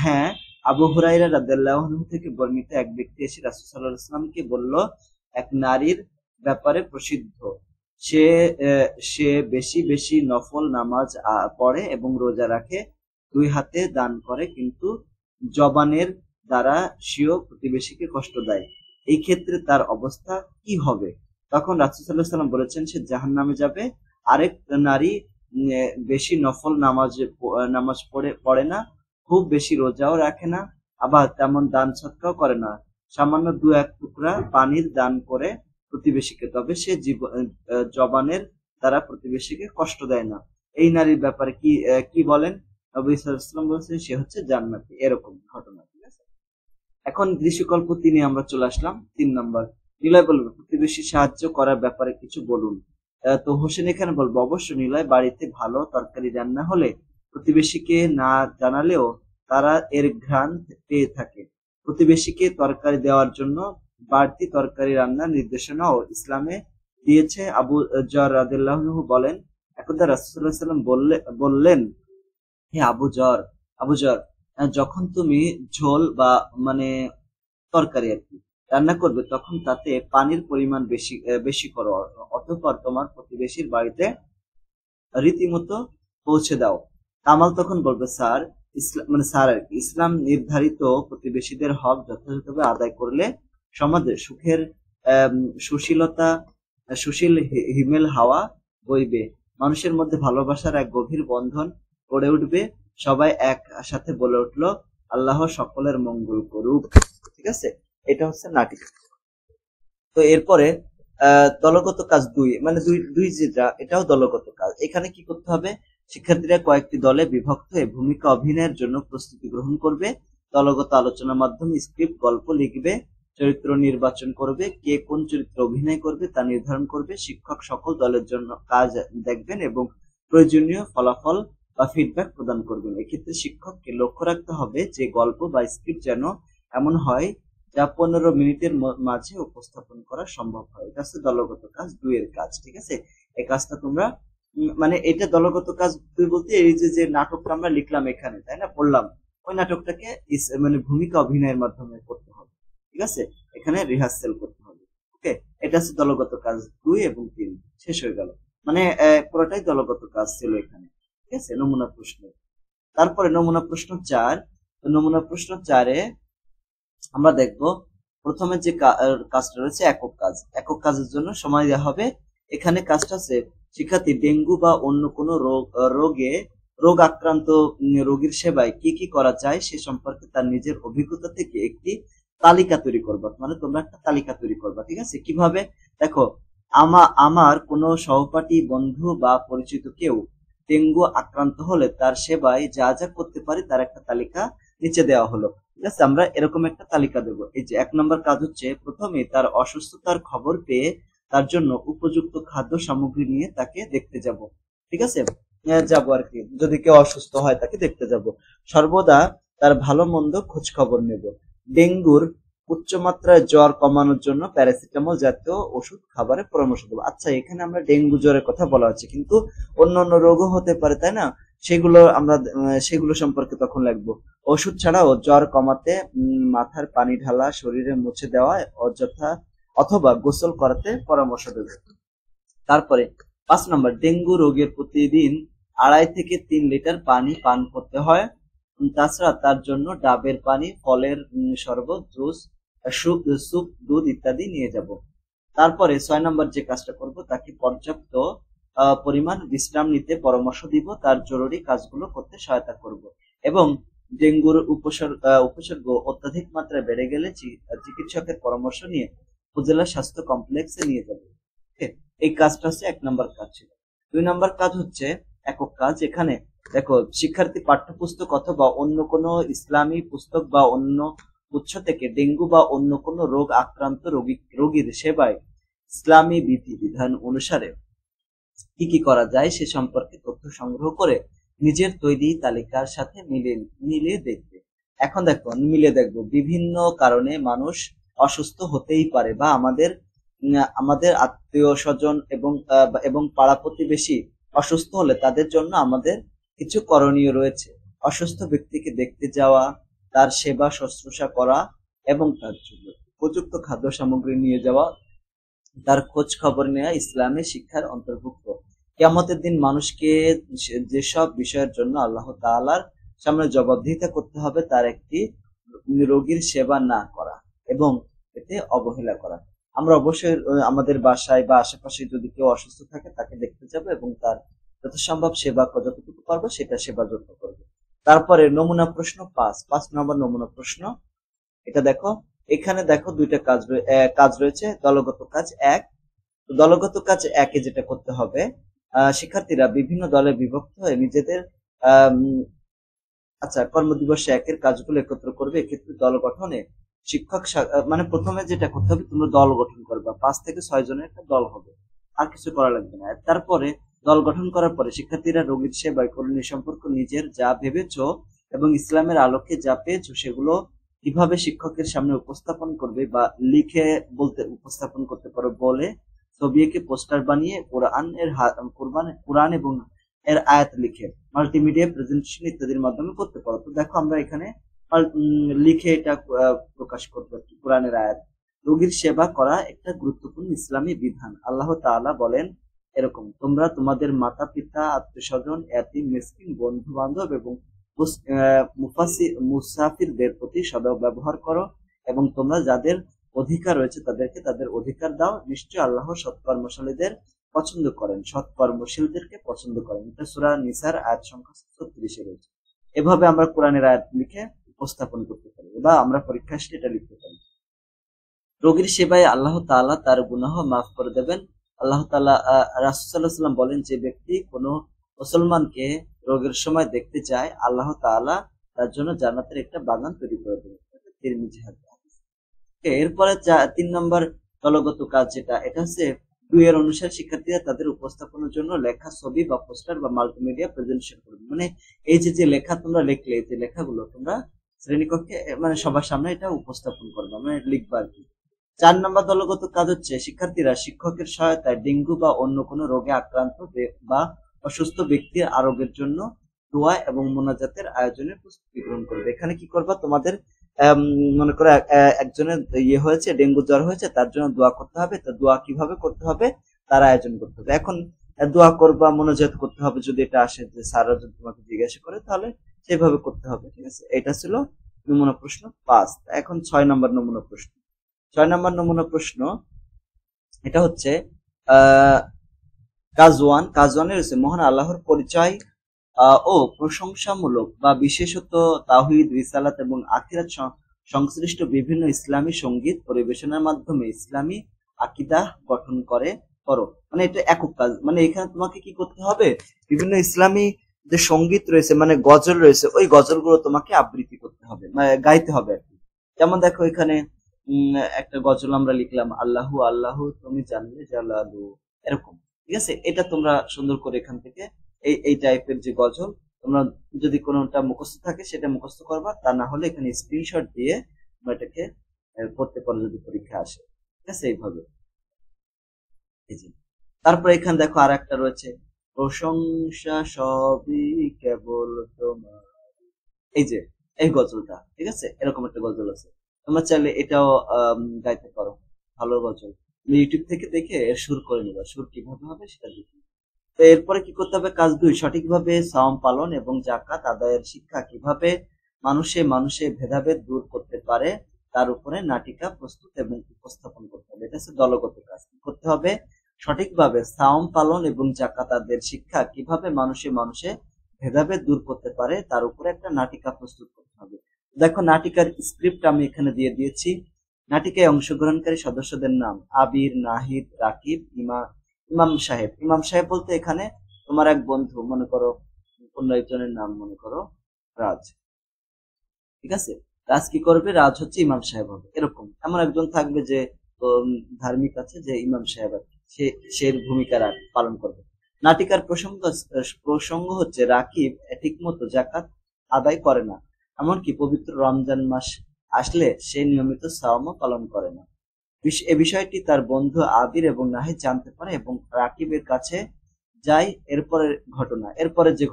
[SPEAKER 1] হ্যাঁ, আবু হুরায়রা রাদিয়াল্লাহু আনহু থেকে বর্ণিত এক ব্যক্তি এসে রাসূল সাল্লাল্লাহু আলাইহি ওয়াসাল্লামকে বলল, এক নারীর ব্যাপারে প্রসিদ্ধ, সে বেশি বেশি নফল নামাজ পড়ে এবং রোজা রাখে, 2 হাতে দান করে, কিন্তু জবানের দ্বারা সেও প্রতিবেশীকে কষ্ট দেয়। এই ক্ষেত্রে তার অবস্থা কি হবে? তখন রাসূল সাল্লাল্লাহু আলাইহি ওয়াসাল্লাম বলেছেন সে জাহান্নামে যাবে। আরেক নারী বেশি নফল নামাজ পড়ে না, খুব বেশি রোজাও রাখে না, আবার তেমন দান সৎকাও করে না, সামান্য 2-1 টুকরা পানির দান করে প্রতিবেশীকে, তবে সে জবানের দ্বারা প্রতিবেশীকে কষ্ট দেয় না। এই নারীর ব্যাপারে কি বলেন? নবী সাল্লাল্লাহু আলাইহি ওয়াসাল্লাম বলেছেন সে হচ্ছে জান্নাতি। এরকম ঘটনা। ঠিক আছে, এখন দৃশ্যকল্প 3-এ আমরা চলে আসলাম। 3 নম্বর, নিলয় বলবে প্রতিবেশী সাহায্য করার ব্যাপারে কিছু বলুন। তো হোসেন এখানে বলবো অবশ্য নিলয়, বাড়িতে ভালো তরকারি রান্না হলে প্রতিবেশীকে না জানালেও তারা এর ঘ্রাণ পেয়ে থাকে। প্রতিবেশীকে তরকারি দেওয়ার জন্য বাড়তি তরকারি রান্নার নির্দেশনাও ইসলামে দিয়েছে। আবু জর রাদিয়াল্লাহু আনহু বলেন, একদা রাসূলুল্লাহ সাল্লাল্লাহু আলাইহি ওয়াসাল্লাম বললেন, হে আবু জর, যখন তুমি ঝোল বা মানে তরকারি আর কি রান্না করবে তখন তাতে পানির পরিমাণ বেশি করো, অতঃপর তোমার প্রতিবেশীর বাড়িতে রীতিমতো পৌঁছে দাও। কামাল তখন বলবে স্যার আর কি, ইসলাম নির্ধারিত প্রতিবেশীদের হক যথাযথভাবে আদায় করলে সমাজে সুখের সুশীলতা সুশীল হিমেল হাওয়া বইবে, মানুষের মধ্যে ভালোবাসার এক গভীর বন্ধন গড়ে উঠবে, সবাই এক সাথে বলে উঠলো আল্লাহ সকলের মঙ্গল করুক। ঠিক আছে, এটা হচ্ছে নাটিকা। তো এরপরে দলগত কাজ 2, মানে দুই যেটা, এটাও দলগত কাজ। এখানে কি করতে হবে, শিক্ষার্থীরা কয়েকটি দলে বিভক্ত হয়ে ভূমিকা অভিনয়ের জন্য প্রস্তুতি গ্রহণ করবে, দলগত আলোচনার মাধ্যমে স্ক্রিপ্ট গল্প লিখবে, চরিত্র নির্বাচন করবে, কে কোন চরিত্রে অভিনয় করবে তা নির্ধারণ করবে, শিক্ষক সকল দলের জন্য কাজ দেখবেন এবং প্রয়োজনীয় ফলাফল বা ফিডব্যাক প্রদান করবেন। এক্ষেত্রে শিক্ষককে লক্ষ্য রাখতে হবে যে গল্প বা স্ক্রিপ্ট যেন এমন হয় যা 15 মিনিটের মাঝে উপস্থাপন করা সম্ভব হয়। এটা হচ্ছে দলগত কাজ 2 এর কাজ। ঠিক আছে, এই কাজটা তোমরা মানে এটা দলগত কাজ 2 বলতে এই যে নাটকটা আমরা লিখলাম এখানে, তাই না, পড়লাম, ওই নাটকটাকে মানে ভূমিকা অভিনয়ের মাধ্যমে করতে হবে। ঠিক আছে, এখানে রিহার্সাল করতে হবে। ওকে, এটা হচ্ছে দলগত কাজ 2 এবং 3 শেষ হয়ে গেল, মানে পুরোটাই দলগত কাজ ছিল এখানে। ঠিক আছে, নমুনা প্রশ্ন। তারপরে নমুনা প্রশ্ন 4। নমুনা প্রশ্ন 4-এ আমরা দেখব প্রথমে যে কাজটা রয়েছে একক কাজ। একক কাজের জন্য সময় দেওয়া হবে। এখানে কাজটা আছে শিক্ষার্থী ডেঙ্গু বা অন্য কোনো রোগ আক্রান্ত রোগীর সেবায় কি কি করা যায় সে সম্পর্কে তার নিজের অভিজ্ঞতা থেকে একটি তালিকা তৈরি করবা। মানে তোমরা একটা তালিকা তৈরি করবা। ঠিক আছে, কিভাবে, দেখো, আমার কোনো সহপাঠী, বন্ধু বা পরিচিত কেউ ডেঙ্গু আক্রান্ত হলে তার সেবায় যা যা করতে পারি তার একটা তালিকা নিচে দেওয়া হলো। ঠিক আছে, আমরা এরকম একটা তালিকা দেবো। এই যে 1 নম্বর কাজ হচ্ছে প্রথমে তার অসুস্থতার খবর পেয়ে তার জন্য উপযুক্ত খাদ্য সামগ্রী নিয়ে তাকে দেখতে যাব। ঠিক আছে, যাবো আর কি, যদি কেউ অসুস্থ হয় তাকে দেখতে যাব। সর্বদা তার ভালো মন্দ খোঁজ খবর নেব। ডেঙ্গুর উচ্চমাত্রায় জ্বর কমানোর জন্য প্যারাসিটামল জাতীয় ওষুধ খাবারের পরামর্শ দেবো। আচ্ছা, এখানে আমরা ডেঙ্গু জ্বরের কথা বলা হচ্ছে, কিন্তু অন্য অন্য রোগও হতে পারে, তাই না, সেগুলো সম্পর্কে তখন লিখবো। ওষুধ ছাড়াও জ্বর কমাতে মাথার পানি ঢালা, শরীরে মুছে দেওয়া অথবা গোসল করাতে পরামর্শ দেবে। তারপরে 5 নম্বর, ডেঙ্গু রোগের প্রতিদিন 2.5 থেকে 3 লিটার পানি পান করতে হয়। তাছাড়া তার জন্য ডাবের পানি, ফলের শরবত, জুস, স্যুপ, দুধ ইত্যাদি নিয়ে যাব। তারপরে 6 নম্বর যে কাজটা করব, তাকে পর্যাপ্ত পরিমাণ বিশ্রাম নিতে পরামর্শ দিব, তার জরুরি কাজগুলো করতে সহায়তা করব এবং ডেঙ্গুর উপসর্গ অত্যাধিক মাত্রায় বেড়ে গেলে চিকিৎসকের পরামর্শ নিয়ে উপজেলা স্বাস্থ্য কমপ্লেক্সে নিয়ে যাব। এই কাজটা হচ্ছে 1 নম্বর কাজ ছিল। 2 নম্বর কাজ হচ্ছে একক কাজ। এখানে দেখো, শিক্ষার্থী পাঠ্যপুস্তক অথবা অন্য কোনো ইসলামী পুস্তক বা অন্য উৎস থেকে ডেঙ্গু বা অন্য কোনো রোগ আক্রান্ত রোগীর সেবায় ইসলামী বিধিবিধান অনুসারে কি কি করা যায় সে সম্পর্কে তথ্য সংগ্রহ করে নিজের তৈরি তালিকার সাথে মিলিয়ে দেখবে। এখন দেখো, মিলিয়ে দেখবো, বিভিন্ন কারণে মানুষ অসুস্থ হতেই পারে, বা আমাদের আত্মীয় স্বজন এবং পাড়া প্রতিবেশী অসুস্থ হলে তাদের জন্য আমাদের কিছু করণীয় রয়েছে। অসুস্থ ব্যক্তিকে দেখতে যাওয়া, তার সেবা শুশ্রূষা করা এবং তার জন্য উপযুক্ত খাদ্য সামগ্রী নিয়ে যাওয়া, তার খোঁজ খবর নেওয়া ইসলামী শিক্ষার অন্তর্ভুক্ত। কিয়ামতের দিন মানুষকে যেসব বিষয়ের জন্য আল্লাহ তাআলার সামনে জবাবদিহিতা করতে হবে তার একটি রোগীর সেবা না করা এবং এতে অবহেলা করা। আমরা অবশ্যই আমাদের বাসায় বা আশেপাশে যদি কেউ অসুস্থ থাকে তাকে দেখতে যাব এবং তার যত সম্ভব সেবা যতটুকু পারবো সেটা সেবা যত্ন করবো। তারপরে নমুনা প্রশ্ন 5 নম্বর নমুনা প্রশ্ন, এটা দেখো, এখানে দেখো 2টা কাজ রয়েছে। দলগত কাজ 1। দলগত কাজ 1-এ যেটা করতে হবে, শিক্ষার্থীরা বিভিন্ন দলে বিভক্ত হয়ে নিজেদের কর্মদিবস 1-এর কাজগুলো একত্র করবে। এক্ষেত্রে দল গঠনে শিক্ষক মানে প্রথমে যেটা করতে হবে, তোমরা দল গঠন করবা, 5 থেকে 6 জনের একটা দল হবে, আর কিছু করা লাগবে না। তারপরে দল গঠন করার পরে শিক্ষার্থীরা রোগীর সেবায় করণীয় সম্পর্ক নিজের যা ভেবেছো এবং ইসলামের আলোকে যা পেয়েছো সেগুলো কিভাবে শিক্ষকের সামনে উপস্থাপন করবে বা লিখে উপস্থাপন করতে পারো বলে ছবি এঁকে পোস্টার বানিয়ে কোরআন এবং এর আয়াত লিখে মাল্টিমিডিয়া প্রেজেন্টেশন ইত্যাদির মাধ্যমে করতে পারো। তো দেখো, আমরা এখানে লিখে এটা প্রকাশ করবো কোরআনের আয়াত। রোগীর সেবা করা একটা গুরুত্বপূর্ণ ইসলামী বিধান। আল্লাহ তাআলা বলেন এরকম, তোমরা তোমাদের মাতা পিতা, আত্মীয় স্বজন, এতিম, মিসকিন, বন্ধু বান্ধব এবং মুসাফিরদের প্রতি সদ্ব্যবহার করো এবং তোমরা যাদের অধিকার রয়েছে তাদেরকে তাদের অধিকার দাও, নিশ্চয় আল্লাহ সৎকর্মশালীদের পছন্দ করেন, সৎকর্মশীলদেরকে পছন্দ করেন। এটা সূরা নিসার আয়াত সংখ্যা 36-এ রয়েছে। এভাবে আমরা কোরআনের আয়াত লিখে উপস্থাপন করতে পারি বা আমরা পরীক্ষা আসলে এটা লিখতে পারি। রোগীর সেবায় আল্লাহ তাআলা তার গুনাহ মাফ করে দেবেন। আল্লাহ তাআলা রাসূল সাল্লাল্লাহু আলাইহি ওয়াসাল্লাম বলেন, যে ব্যক্তি কোনো মুসলমানকে রোগের সময় দেখতে চায়, আল্লাহ তাআলা তার জন্য জান্নাতের একটা বাগান তৈরি করে দেবেন। তিরমিজি হাদিস। এরপরে 3 নম্বর দলগত কাজ যেটা, এটা হচ্ছে 2 এর অনুসারে শিক্ষার্থীরা তাদের উপস্থাপনের জন্য লেখা, ছবি বা পোস্টার বা মাল্টিমিডিয়া প্রেজেন্টেশন করবে। মানে এই যে লেখা তোমরা লিখলে, এই যে লেখাগুলো তোমরা শ্রেণীকক্ষে মানে সবার সামনে এটা উপস্থাপন করবে, মানে লিখবা আর কি। 4 নম্বর দলগত কাজ হচ্ছে শিক্ষার্থীরা শিক্ষকের সহায়তায় ডেঙ্গু বা অন্য কোনো রোগে আক্রান্ত বা অসুস্থ ব্যক্তির আরোগ্যের জন্য দোয়া এবং মোনাজাতের আয়োজনের প্রস্তুতি গ্রহণ করবে। এখানে কি করবা, তোমাদের মনে করো একজনের হয়েছে, ডেঙ্গু জ্বর হয়েছে, তার জন্য দোয়া করতে হবে। তো দোয়া কিভাবে করতে হবে তার আয়োজন করতে হবে। এখন দোয়া করবা, মোনাজাত করতে হবে, যদি এটা আসে যে স্যাররা যদি তোমাকে জিজ্ঞাসা করে তাহলে সেভাবে করতে হবে। ঠিক আছে, এটা ছিল নমুনা প্রশ্ন 5। এখন 6 নম্বর নমুনা প্রশ্ন। 6 নম্বর নমুনা প্রশ্ন এটা হচ্ছে কাজ 1 রয়েছে মহান আল্লাহর পরিচয় ও প্রশংসামূলক বা বিশেষত তাওহীদ, রিসালাত এবং আখিরাত সংশ্লিষ্ট বিভিন্ন ইসলামী সঙ্গীত পরিবেশনার মাধ্যমে ইসলামী আকীদা গঠন করো। মানে এটা একক কাজ। মানে এখানে তোমাকে কি করতে হবে, বিভিন্ন ইসলামী যে সঙ্গীত রয়েছে, মানে গজল রয়েছে, ওই গজলগুলো তোমাকে আবৃত্তি করতে হবে, মানে গাইতে হবে আর কি। যেমন দেখো এখানে একটা গজল আমরা লিখলাম, আল্লাহু আল্লাহু তুমি জানলে জালালু, এরকম। ঠিক আছে, এটা তোমরা সুন্দর করে এখান থেকে এই টাইপের যে গজল, তোমরা যদি কোনোটা মুখস্থ থাকে সেটা মুখস্থ করবা, তা না হলে এখানে স্ক্রিনশট দিয়ে তোমরা এটাকে পড়তে পারো যদি পরীক্ষা আসে। ঠিক আছে, এইভাবে। এই যে তারপরে এখানে দেখো আর একটা রয়েছে, প্রশংসা সবই কেবল তোমার। এই যে এই গজলটা, ঠিক আছে, এরকম একটা গজল আছে, তোমরা চাইলে এটাও গাইতে পারো, ভালো গজল। ইউটিউব থেকে দেখে এর সুর করে নিবা, সুর কিভাবে হবে সেটা দেখে। তো এরপরে কি করতে হবে, কাজ 2, সঠিকভাবে সাওম পালন এবং যাকাত আদায়ের শিক্ষা কিভাবে মানুষে মানুষে ভেদাভেদ দূর করতে পারে তার উপরে নাটিকা প্রস্তুত এবং উপস্থাপন করতে হবে। এটা হচ্ছে দলগত কাজ। কি করতে হবে, সঠিকভাবে সাওম পালন এবং যাকাত আদায়ের শিক্ষা কিভাবে মানুষে মানুষে ভেদাভেদ দূর করতে পারে তার উপরে একটা নাটিকা প্রস্তুত করতে হবে। দেখো নাটিকার স্ক্রিপ্ট আমি এখানে দিয়ে দিয়েছি। নাটিকায় অংশগ্রহণকারী সদস্যদের নাম আবির, নাহিদ, রাকিব, ইমাম সাহেব। ইমাম সাহেব বলতে এখানে তোমার এক বন্ধু, মনে করো অন্য একজনের নাম, মনে করো রাজ। ঠিক আছে, রাজ কি করবে, রাজ হচ্ছে ইমাম সাহেব হবে, এরকম। এমন একজন থাকবে যে ধার্মিক আছে, যে ইমাম সাহেব আছে, সে ভূমিকা পালন করবে। নাটিকার প্রসঙ্গ হচ্ছে রাকিব ঠিকমতো যাকাত আদায় করে না, এমনকি পবিত্র রমজান মাস আসলে সে নিয়মিত সাওমও পালন করে না। এ বিষয়টি তার বন্ধু আবির এবং নাহিদ জানতে পারে এবং রাকিবের কাছে যায়। এরপরে যে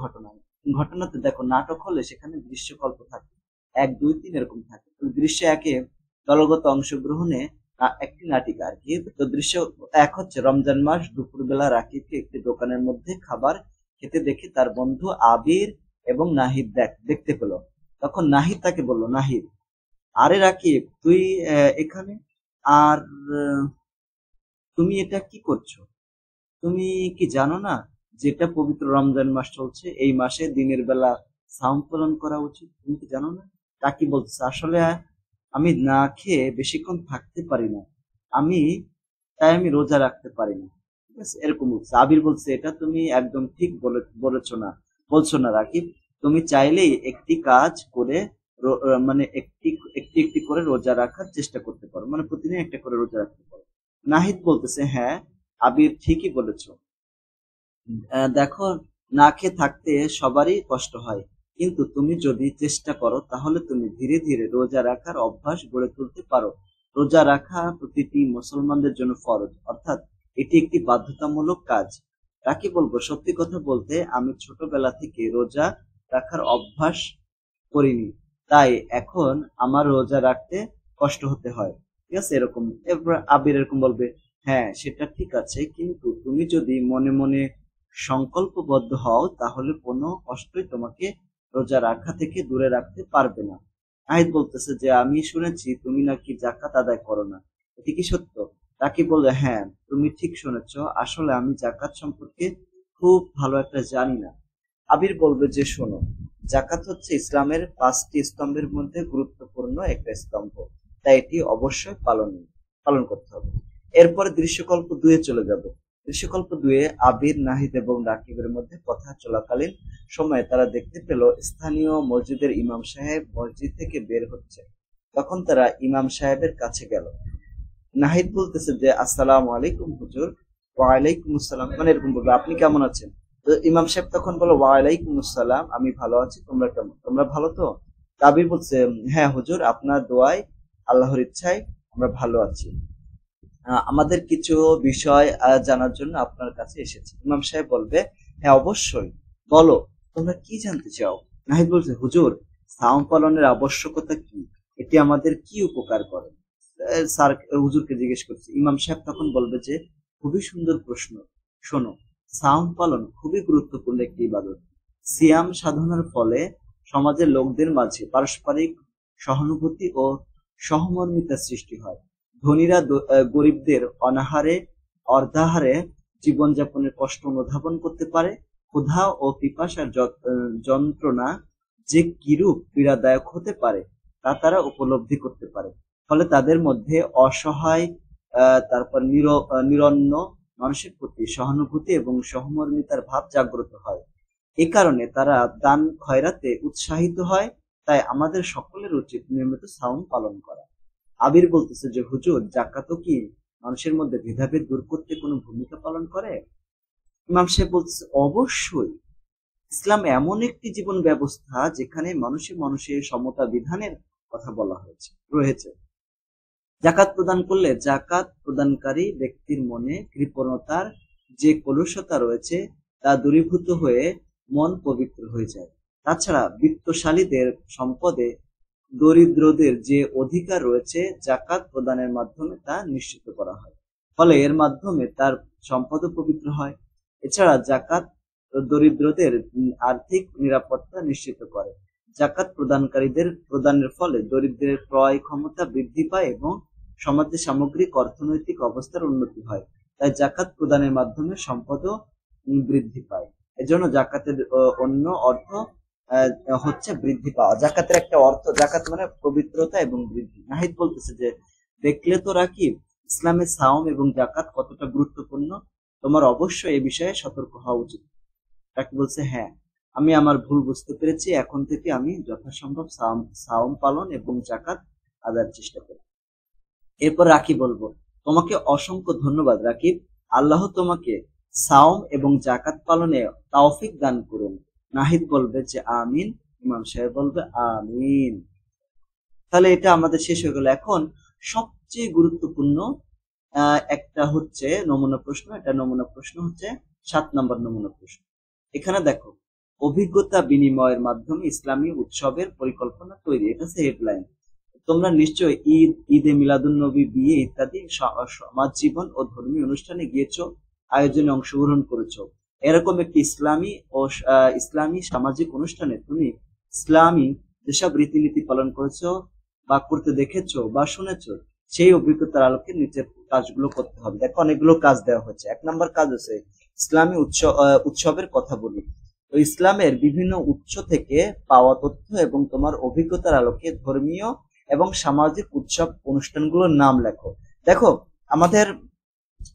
[SPEAKER 1] ঘটনাতে দেখো, নাটক হলে সেখানে দৃশ্যকল্প থাকে, 1, 2, 3 এরকম থাকে। তো দৃশ্য 1-এ দলগত অংশগ্রহণে একটি নাটিকা আর কি। তো দৃশ্য 1 হচ্ছে রমজান মাস, দুপুরবেলা রাকিবকে একটি দোকানের মধ্যে খাবার খেতে দেখে তার বন্ধু আবির এবং নাহিদ দেখতে পেল। তখন নাহিদ তাকে বলল, নাহিদ, আরে রাকিব, তুই এখানে, আর তুমি এটা কি করছো? তুমি কি জানো না যেটা পবিত্র রমজান মাস চলছে, এই মাসে দিনের বেলা সাওম পালন করা উচিত? তুমি কি জানো না? তাকে বলছে, আসলে আমি না খেয়ে বেশিক্ষণ থাকতে পারি না, তাই আমি রোজা রাখতে পারি না। ঠিক আছে, এরকম বলছে। আবির বলছে, এটা তুমি একদম ঠিক বলছো না রাকিব, তুমি চাইলেই একটি কাজ করে মানে একটি একটি একটি করে রোজা রাখার চেষ্টা করতে পারো, মানে প্রতিদিন একটা করে রোজা রাখতে পারো। নাহিদ বলতেছে, হ্যাঁ আবির, ঠিকই বলেছো। দেখো, না খেয়ে থাকতে সবারই কষ্ট হয়, কিন্তু তুমি যদি চেষ্টা করো তাহলে তুমি ধীরে ধীরে রোজা রাখার অভ্যাস গড়ে তুলতে পারো। রোজা রাখা প্রতিটি মুসলমানদের জন্য ফরজ, অর্থাৎ এটি একটি বাধ্যতামূলক কাজ। রাকি বলবো, সত্যি কথা বলতে আমি ছোটবেলা থেকে রোজা রাখার অভ্যাস করিনি, তাই এখন আমার রোজা রাখতে কষ্ট হতে হয়। ঠিক আছে, এরকম। এরপর আবির এরকম বলবে, হ্যাঁ সেটা ঠিক আছে, কিন্তু তুমি যদি মনে মনে সংকল্পবদ্ধ হও তাহলে কোনো কষ্টই তোমাকে রোজা রাখা থেকে দূরে রাখতে পারবে না। নাহিদ বলতেছে যে আমি শুনেছি তুমি নাকি জাকাত আদায় করো না, এটি কি সত্য? রাকিব বলবে হ্যাঁ, তুমি ঠিক শুনেছ, আসলে আমি জাকাত সম্পর্কে খুব ভালো একটা জানি না। আবির বলবে যে শোনো, জাকাত হচ্ছে ইসলামের 5টি স্তম্ভের মধ্যে গুরুত্বপূর্ণ একটা স্তম্ভ, তাই এটি অবশ্যই পালন করতে হবে। এরপরে দৃশ্যকল্প 2-এ চলে যাব। দৃশ্যকল্প 2-এ আবির, নাহিদ এবং রাকিবের মধ্যে কথা চলাকালীন সময়ে তারা দেখতে পেল স্থানীয় মসজিদের ইমাম সাহেব মসজিদ থেকে বের হচ্ছে। তখন তারা ইমাম সাহেবের কাছে গেল। নাহিদ বলতেছে যে আসসালামু আলাইকুম হুজুর। ওয়ালাইকুম আসসালাম, মানে এরকম বলবে আপনি কেমন আছেন? তো ইমাম সাহেব তখন বলো ওয়ালাইকুম আসসালাম, আমি ভালো আছি, তোমরা কেমন, তোমরা ভালো তো? আবির বলছে হ্যাঁ হুজুর, আপনার দোয়ায়, আল্লাহর ইচ্ছায় আমরা ভালো আছি। আমাদের কিছু বিষয় জানার জন্য আপনার কাছে এসেছি। ইমাম সাহেব বলবে হ্যাঁ অবশ্যই, বলো তোমরা কি জানতে চাও? নাহিদ বলছে হুজুর, সাওম পালনের আবশ্যকতা কি, এটি আমাদের কি উপকার করে? স্যার হুজুরকে জিজ্ঞেস করছে। ইমাম সাহেব তখন বলবে যে খুবই সুন্দর প্রশ্ন, শোনো, সাওম পালন খুবই গুরুত্বপূর্ণ একটি ইবাদত। সিয়াম সাধনার ফলে সমাজের লোকদের মাঝে পারস্পরিক সহানুভূতি ও সহমর্মিতার সৃষ্টি হয়। ধনীরা গরিবদের অনাহারে অর্ধাহারে জীবনযাপনের কষ্ট অনুধাবন করতে পারে। ক্ষুধা ও পিপাসার যন্ত্রণা যে কিরূপ পীড়াদায়ক হতে পারে তা তারা উপলব্ধি করতে পারে। ফলে তাদের মধ্যে অসহায় তারপর নিরন্ন মানুষের প্রতি সহানুভূতি এবং সহমর্মিতার ভাব জাগ্রত হয়। এ কারণে তারা দান খয়রাতে উৎসাহিত হয়। তাই আমাদের সকলের উচিত নিয়মিত সাওম পালন করা। আবির বলতেছে যে হুজুর, জাকাতও কি মানুষের মধ্যে ভেদাভেদ দূর করতে কোনো ভূমিকা পালন করে? ইমাম সাহেব বলতেছে অবশ্যই, ইসলাম এমন একটি জীবন ব্যবস্থা যেখানে মানুষে মানুষে সমতা বিধানের কথা বলা রয়েছে। জাকাত প্রদান করলে জাকাত প্রদানকারী ব্যক্তির মনে কৃপণতার যে কলুষতা রয়েছে তা দূরীভূত হয়ে মন পবিত্র হয়ে যায়। তাছাড়া বিত্তশালীদের সম্পদে দরিদ্রদের যে অধিকার রয়েছে জাকাত প্রদানের মাধ্যমে তা নিশ্চিত করা হয়। ফলে এর মাধ্যমে তার সম্পদও পবিত্র হয়। এছাড়া জাকাত দরিদ্রদের আর্থিক নিরাপত্তা নিশ্চিত করে। জাকাত প্রদানকারীদের প্রদানের ফলে দরিদ্রের ক্রয় ক্ষমতা বৃদ্ধি পায় এবং সমাজে সামগ্রিক অর্থনৈতিক অবস্থার উন্নতি হয়। তাই জাকাত প্রদানের মাধ্যমে সম্পদও বৃদ্ধি পায়। এজন্য জাকাতের অন্য অর্থ হচ্ছে বৃদ্ধি পাওয়া। জাকাতের একটা অর্থ, জাকাত মানে পবিত্রতা এবং বৃদ্ধি। নাহিদ বলতেছে যে দেখলে তো রাকিব, ইসলামে সাওম এবং জাকাত কতটা গুরুত্বপূর্ণ, তোমার অবশ্যই এ বিষয়ে সতর্ক হওয়া উচিত। রাকিব বলছে হ্যাঁ, আমি আমার ভুল বুঝতে পেরেছি, এখন থেকে আমি যথাসম্ভব সাওম পালন এবং জাকাত আদায়ের চেষ্টা করব। এরপর রাকিব বলবো তোমাকে অসংখ্য ধন্যবাদ রাকিব, আল্লাহ তোমাকে সাওম এবং জাকাত পালনে তৌফিক দান করুন। নাহিদ বলবে যে আমিন, ইমাম সাহেব বলবে আমিন। তাহলে এটা আমাদের শেষ হয়ে গেল। এখন সবচেয়ে গুরুত্বপূর্ণ একটা হচ্ছে নমুনা প্রশ্ন। এটা নমুনা প্রশ্ন হচ্ছে 7 নম্বর নমুনা প্রশ্ন। এখানে দেখো, অভিজ্ঞতা বিনিময়ের মাধ্যমে ইসলামী উৎসবের পরিকল্পনা তৈরি, এটা হচ্ছে হেডলাইন। তোমরা নিশ্চয় ঈদে মিলাদুন্নবী, বিয়ে ইত্যাদি সমাজ জীবন ও ধর্মীয় অনুষ্ঠানে গিয়েছো, আয়োজনে অংশগ্রহণ করেছো। এরকম একটি ইসলামী সামাজিক অনুষ্ঠানে তুমি ইসলামী যেসব রীতিনীতি পালন করেছো বা করতে দেখেছো বা শুনেছো, সেই অভিজ্ঞতার আলোকে নিচের কাজগুলো করতে হবে। দেখো অনেকগুলো কাজ দেওয়া হচ্ছে। 1 নম্বর কাজ হচ্ছে ইসলামী উৎসবের কথা বলি। তো ইসলামের বিভিন্ন উৎস থেকে পাওয়া তথ্য এবং তোমার অভিজ্ঞতার আলোকে ধর্মীয় এবং সামাজিক উৎসব অনুষ্ঠানগুলোর নাম লেখো। দেখো আমাদের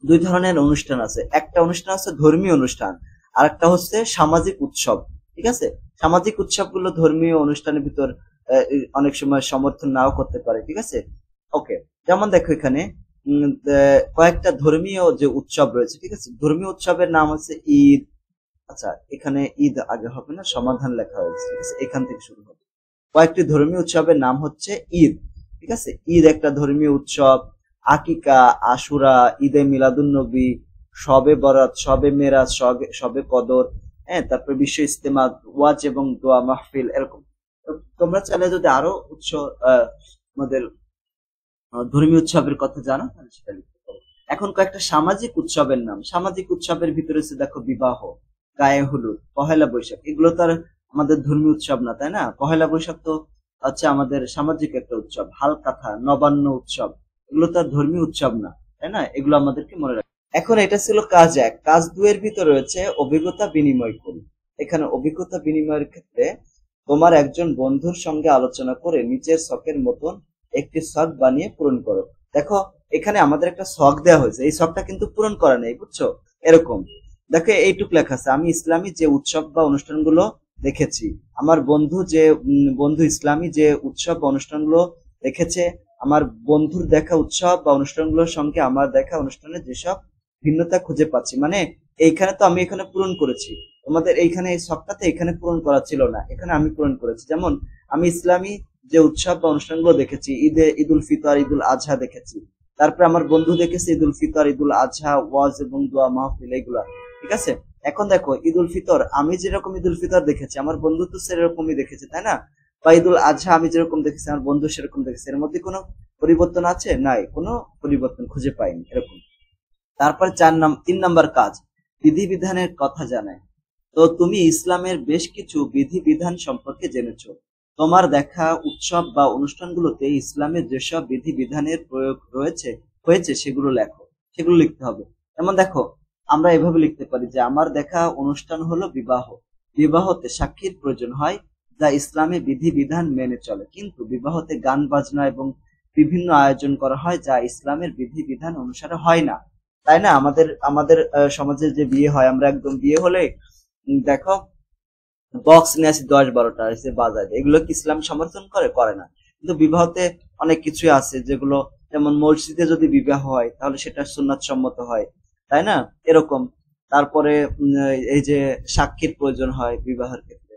[SPEAKER 1] 2 ধরনের অনুষ্ঠান আছে। একটা অনুষ্ঠান হচ্ছে ধর্মীয় অনুষ্ঠান, আর একটা হচ্ছে সামাজিক উৎসব। ঠিক আছে, সামাজিক উৎসবগুলো ধর্মীয় অনুষ্ঠানের ভিতর অনেক সময় সমর্থন নাও করতে পারে। ঠিক আছে, ওকে। যেমন দেখো এখানে কয়েকটা ধর্মীয় যে উৎসব রয়েছে। ঠিক আছে, ধর্মীয় উৎসবের নাম হচ্ছে ঈদ। আচ্ছা, এখানে ঈদ আগে হবে না, সমাধান লেখা হয়েছে। ঠিক আছে, এখান থেকে শুরু হবে। কয়েকটি ধর্মীয় উৎসবের নাম হচ্ছে ঈদ। ঠিক আছে, ঈদ একটা ধর্মীয় উৎসব। আকিকা, আশুরা, ঈদে মিলাদুন্নবী, শবে বরাত, শবে মেরাজ, শবে কদর, হ্যাঁ, তারপর বিশ্ব ইজতেমা, ওয়াজ এবং দোয়া মাহফিল, এরকম। তোমরা চাইলে যদি আরো আমাদের ধর্মীয় উৎসবের কথা জানো তাহলে সেটা লিখতে পারো। এখন কয়েকটা সামাজিক উৎসবের নাম। সামাজিক উৎসবের ভিতরে হচ্ছে দেখো বিবাহ, গায়ে হলুদ, পহেলা বৈশাখ। এগুলো তো আর আমাদের ধর্মীয় উৎসব না, তাই না? পহেলা বৈশাখ তো হচ্ছে আমাদের সামাজিক একটা উৎসব। হালকাথা, নবান্ন উৎসব, এগুলো তো আর ধর্মীয় উৎসব না, তাই না? এগুলো আমাদেরকে মনে রাখবে। এখন এটা ছিল কাজ 1। কাজ 2 এর ভিতরে রয়েছে অভিজ্ঞতা বিনিময় করি। এখানে অভিজ্ঞতা বিনিময়ের ক্ষেত্রে তোমার একজন বন্ধুর সঙ্গে আলোচনা করে নিচের শখের মতন একটি শখ বানিয়ে পূরণ করো। দেখো, এখানে আমাদের একটা শখ দেওয়া হয়েছে, এই শখটা কিন্তু পূরণ করা নেই, বুঝছো? এরকম দেখো এইটুক লেখা আছে, আমি ইসলামী যে উৎসব বা অনুষ্ঠানগুলো দেখেছি, আমার বন্ধু ইসলামী যে উৎসব বা অনুষ্ঠানগুলো দেখেছে, আমার বন্ধুর দেখা উৎসব বা অনুষ্ঠানগুলোর সঙ্গে আমার দেখা অনুষ্ঠানে যেসব ভিন্নতা খুঁজে পাচ্ছি, মানে এইখানে তো আমি এখানে পূরণ করেছি, তোমাদের এইখানে এই শখটাতে এখানে পূরণ করা ছিল না, এখানে আমি পূরণ করেছি। যেমন আমি ইসলামী যে উৎসব বা অনুষ্ঠানগুলো দেখেছি, ঈদুল ফিতর, ঈদুল আজহা দেখেছি, তারপরে আমার বন্ধু দেখেছে ঈদুল ফিতর, ঈদুল আজহা, ওয়াজ এবং দোয়া মাহফিল, এগুলা। ঠিক আছে? এখন দেখো, ঈদুল ফিতর আমি যেরকম ঈদুল ফিতর দেখেছি, আমার বন্ধু তো সেরকমই দেখেছে, তাই না? বা ঈদুল আজহা আমি যেরকম দেখেছি, আমার বন্ধু সেরকম দেখেছে, এর মধ্যে কোনো পরিবর্তন আছে? নাই, কোনো পরিবর্তন খুঁজে পাইনি, এরকম। তারপর 3 নাম্বার কাজ, বিধিবিধানের কথা জানায়। তো তুমি ইসলামের বেশ কিছু বিধিবিধান সম্পর্কে জেনেছো, তোমার দেখা উৎসব বা অনুষ্ঠানগুলোতে ইসলামের যেসব বিধিবিধানের প্রয়োগ হয়েছে সেগুলো লেখো, সেগুলো লিখতে হবে। যেমন দেখো, আমরা এভাবে লিখতে পারি যে আমার দেখা অনুষ্ঠান হলো বিবাহ। বিবাহতে সাক্ষীর প্রয়োজন হয়, যা ইসলামে বিধিবিধান মেনে চলে, কিন্তু বিবাহতে গান বাজনা এবং বিভিন্ন আয়োজন করা হয় যা ইসলামের বিধিবিধান অনুসারে হয় না, তাই না? আমাদের আমাদের সমাজে যে বিয়ে হয়, আমরা একদম বিয়ে হলে দেখো বক্স নিয়ে আসি 10-12টা, এসে বাজায় দেয়। এগুলো কি ইসলাম সমর্থন করে? করে না। কিন্তু বিবাহতে অনেক কিছুই আছে যেগুলো, যেমন মসজিদে যদি বিবাহ হয় তাহলে সেটা সুন্নাত সম্মত হয়, তাই না? এরকম। তারপরে এই যে সাক্ষীর প্রয়োজন হয় বিবাহের ক্ষেত্রে,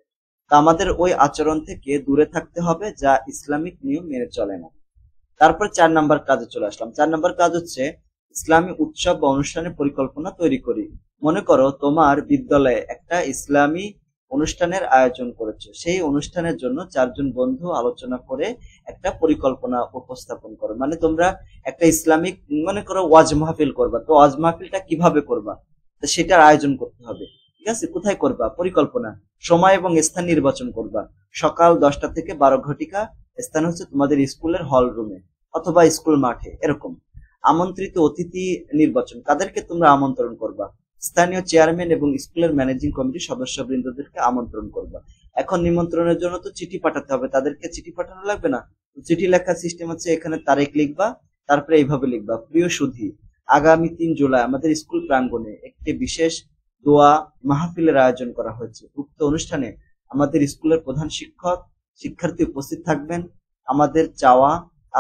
[SPEAKER 1] তা আমাদের ওই আচরণ থেকে দূরে থাকতে হবে যা ইসলামিক নিয়ম মেনে চলে না। তারপর 4 নাম্বার কাজে চলে আসলাম। 4 নাম্বার কাজ হচ্ছে ইসলামী উৎসব বা অনুষ্ঠানের পরিকল্পনা তৈরি করি। মনে করো তোমার বিদ্যালয়ে একটা ইসলামী অনুষ্ঠানের আয়োজন করেছো, সেই অনুষ্ঠানের জন্য 4 জন বন্ধু আলোচনা করে একটা পরিকল্পনা উপস্থাপন করো। মানে তোমরা একটা ইসলামিক, মনে করো ওয়াজ মাহফিল করবা, তো ওয়াজ মাহফিলটা কিভাবে করবা, তো সেটার আয়োজন করতে হবে। ঠিক আছে? কোথায় করবা? পরিকল্পনা। সময় এবং স্থান নির্বাচন করবা। সকাল 10টা থেকে 12 ঘটিকা, স্থান হচ্ছে তোমাদের স্কুলের হল রুমে অথবা স্কুল মাঠে, এরকম। আমন্ত্রিত অতিথি নির্বাচন, কাদেরকে তোমরা আমন্ত্রণ করবা? স্থানীয় চেয়ারম্যান এবং স্কুলের ম্যানেজিং কমিটির সদস্যবৃন্দদেরকে আমন্ত্রণ করবা। এখন নিমন্ত্রণের জন্য তো চিঠি পাঠাতে হবে, তাদেরকে চিঠি পাঠানো লাগবে না? চিঠি লেখার সিস্টেম হচ্ছে, এখানে তারিখ লিখবা, তারপরে এইভাবে লিখবা, প্রিয় সুধী, আগামী 3 জুলাই আমাদের স্কুল প্রাঙ্গণে একটি বিশেষ দোয়া মাহফিলের আয়োজন করা হয়েছে। উক্ত অনুষ্ঠানে আমাদের স্কুলের প্রধান শিক্ষক, শিক্ষার্থী উপস্থিত থাকবেন। আমাদের চাওয়া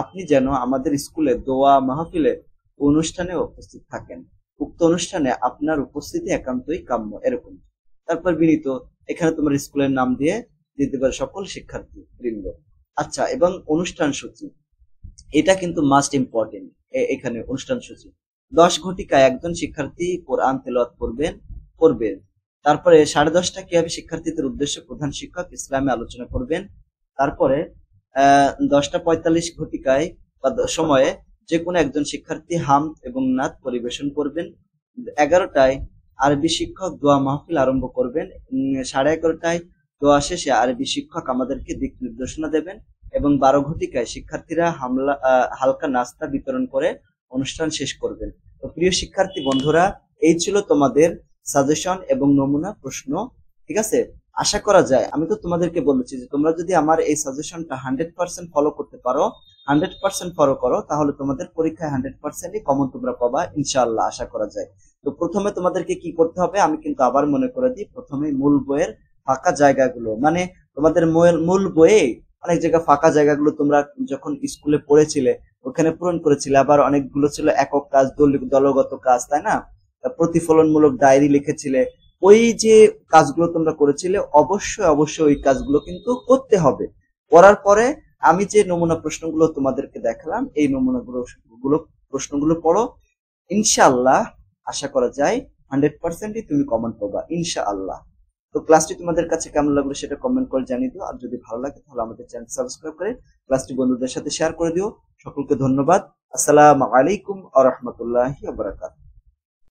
[SPEAKER 1] আপনি যেন আমাদের স্কুলে দোয়া মাহফিলে অনুষ্ঠানে উপস্থিত থাকেন। উক্ত অনুষ্ঠানে আপনার উপস্থিতি একান্তই কাম্য, এরকম। তারপর বিনীত, এখানে তোমার স্কুলের নাম দিয়ে দিতে পারে সকল শিক্ষার্থী বৃন্দ। আচ্ছা, এবং অনুষ্ঠান সূচি, এটা কিন্তু মাস্ট ইম্পর্টেন্ট। এখানে অনুষ্ঠান সূচি 10 ঘটিকায় একজন শিক্ষার্থী কোরআন তেলাওয়াত করবেন। তারপরে 10:30টা কি হবে, শিক্ষার্থীদের উদ্দেশ্যে প্রধান শিক্ষক ইসলামে আলোচনা করবেন। তারপরে 10:45 ঘটিকায় বা সময়ে যে কোনো একজন শিক্ষার্থী হামদ এবং নাত পরিবেশন করবেন। 11টায় আরবি শিক্ষক দোয়া মাহফিল আরম্ভ করবেন। 11:30টায় দোয়া শেষে আরবি শিক্ষক আমাদেরকে দিক নির্দেশনা দেবেন এবং 12 ঘটিকায় শিক্ষার্থীরা হালকা নাস্তা বিতরণ করে অনুষ্ঠান শেষ করবেন। তো প্রিয় শিক্ষার্থী বন্ধুরা, এই ছিল তোমাদের সাজেশন এবং নমুনা প্রশ্ন। ঠিক আছে? আশা করা যায়, আমি তো তোমাদেরকে বলেছি যে তোমরা যদি আমার এই সাজেশনটা 100% ফলো করতে পারো, 100% ফলো করো, তাহলে তোমাদের পরীক্ষায় 100%ই কমন তোমরা পাবা ইনশাআল্লাহ, আশা করা যায়। তো প্রথমে তোমাদেরকে কি করতে হবে, আমি কিন্তু আবার মনে করে দিই, প্রথমে মূল বইয়ের ফাঁকা জায়গাগুলো, মানে তোমাদের মূল বইয়ে অনেক জায়গা ফাঁকা জায়গাগুলো তোমরা যখন স্কুলে পড়েছিলে ওখানে পূরণ করেছিলে, আবার অনেকগুলো ছিল একক কাজ, দলগত কাজ, তাই না? প্রতিফলনমূলক ডায়েরি লিখেছিলে, ওই যে কাজগুলো তোমরা করেছিলে, অবশ্যই অবশ্যই ওই কাজগুলো কিন্তু করতে হবে। করার পরে আমি যে নমুনা প্রশ্নগুলো তোমাদেরকে দেখালাম, এই প্রশ্নগুলো পড়ো, ইনশাআল্লাহ আশা করা যায় 100%ই তুমি কমন পাবা ইনশাআল্লাহ। তো ক্লাসটি তোমাদের কাছে কেমন লাগলো সেটা কমেন্ট করে জানিয়ে দিও, আর যদি ভালো লাগে তাহলে আমাদের চ্যানেল সাবস্ক্রাইব করে ক্লাসটি বন্ধুদের সাথে শেয়ার করে দিও। সকলকে ধন্যবাদ। আসসালামু আলাইকুম ওয়া রাহমাতুল্লাহি ওয়া বারাকাতুহু।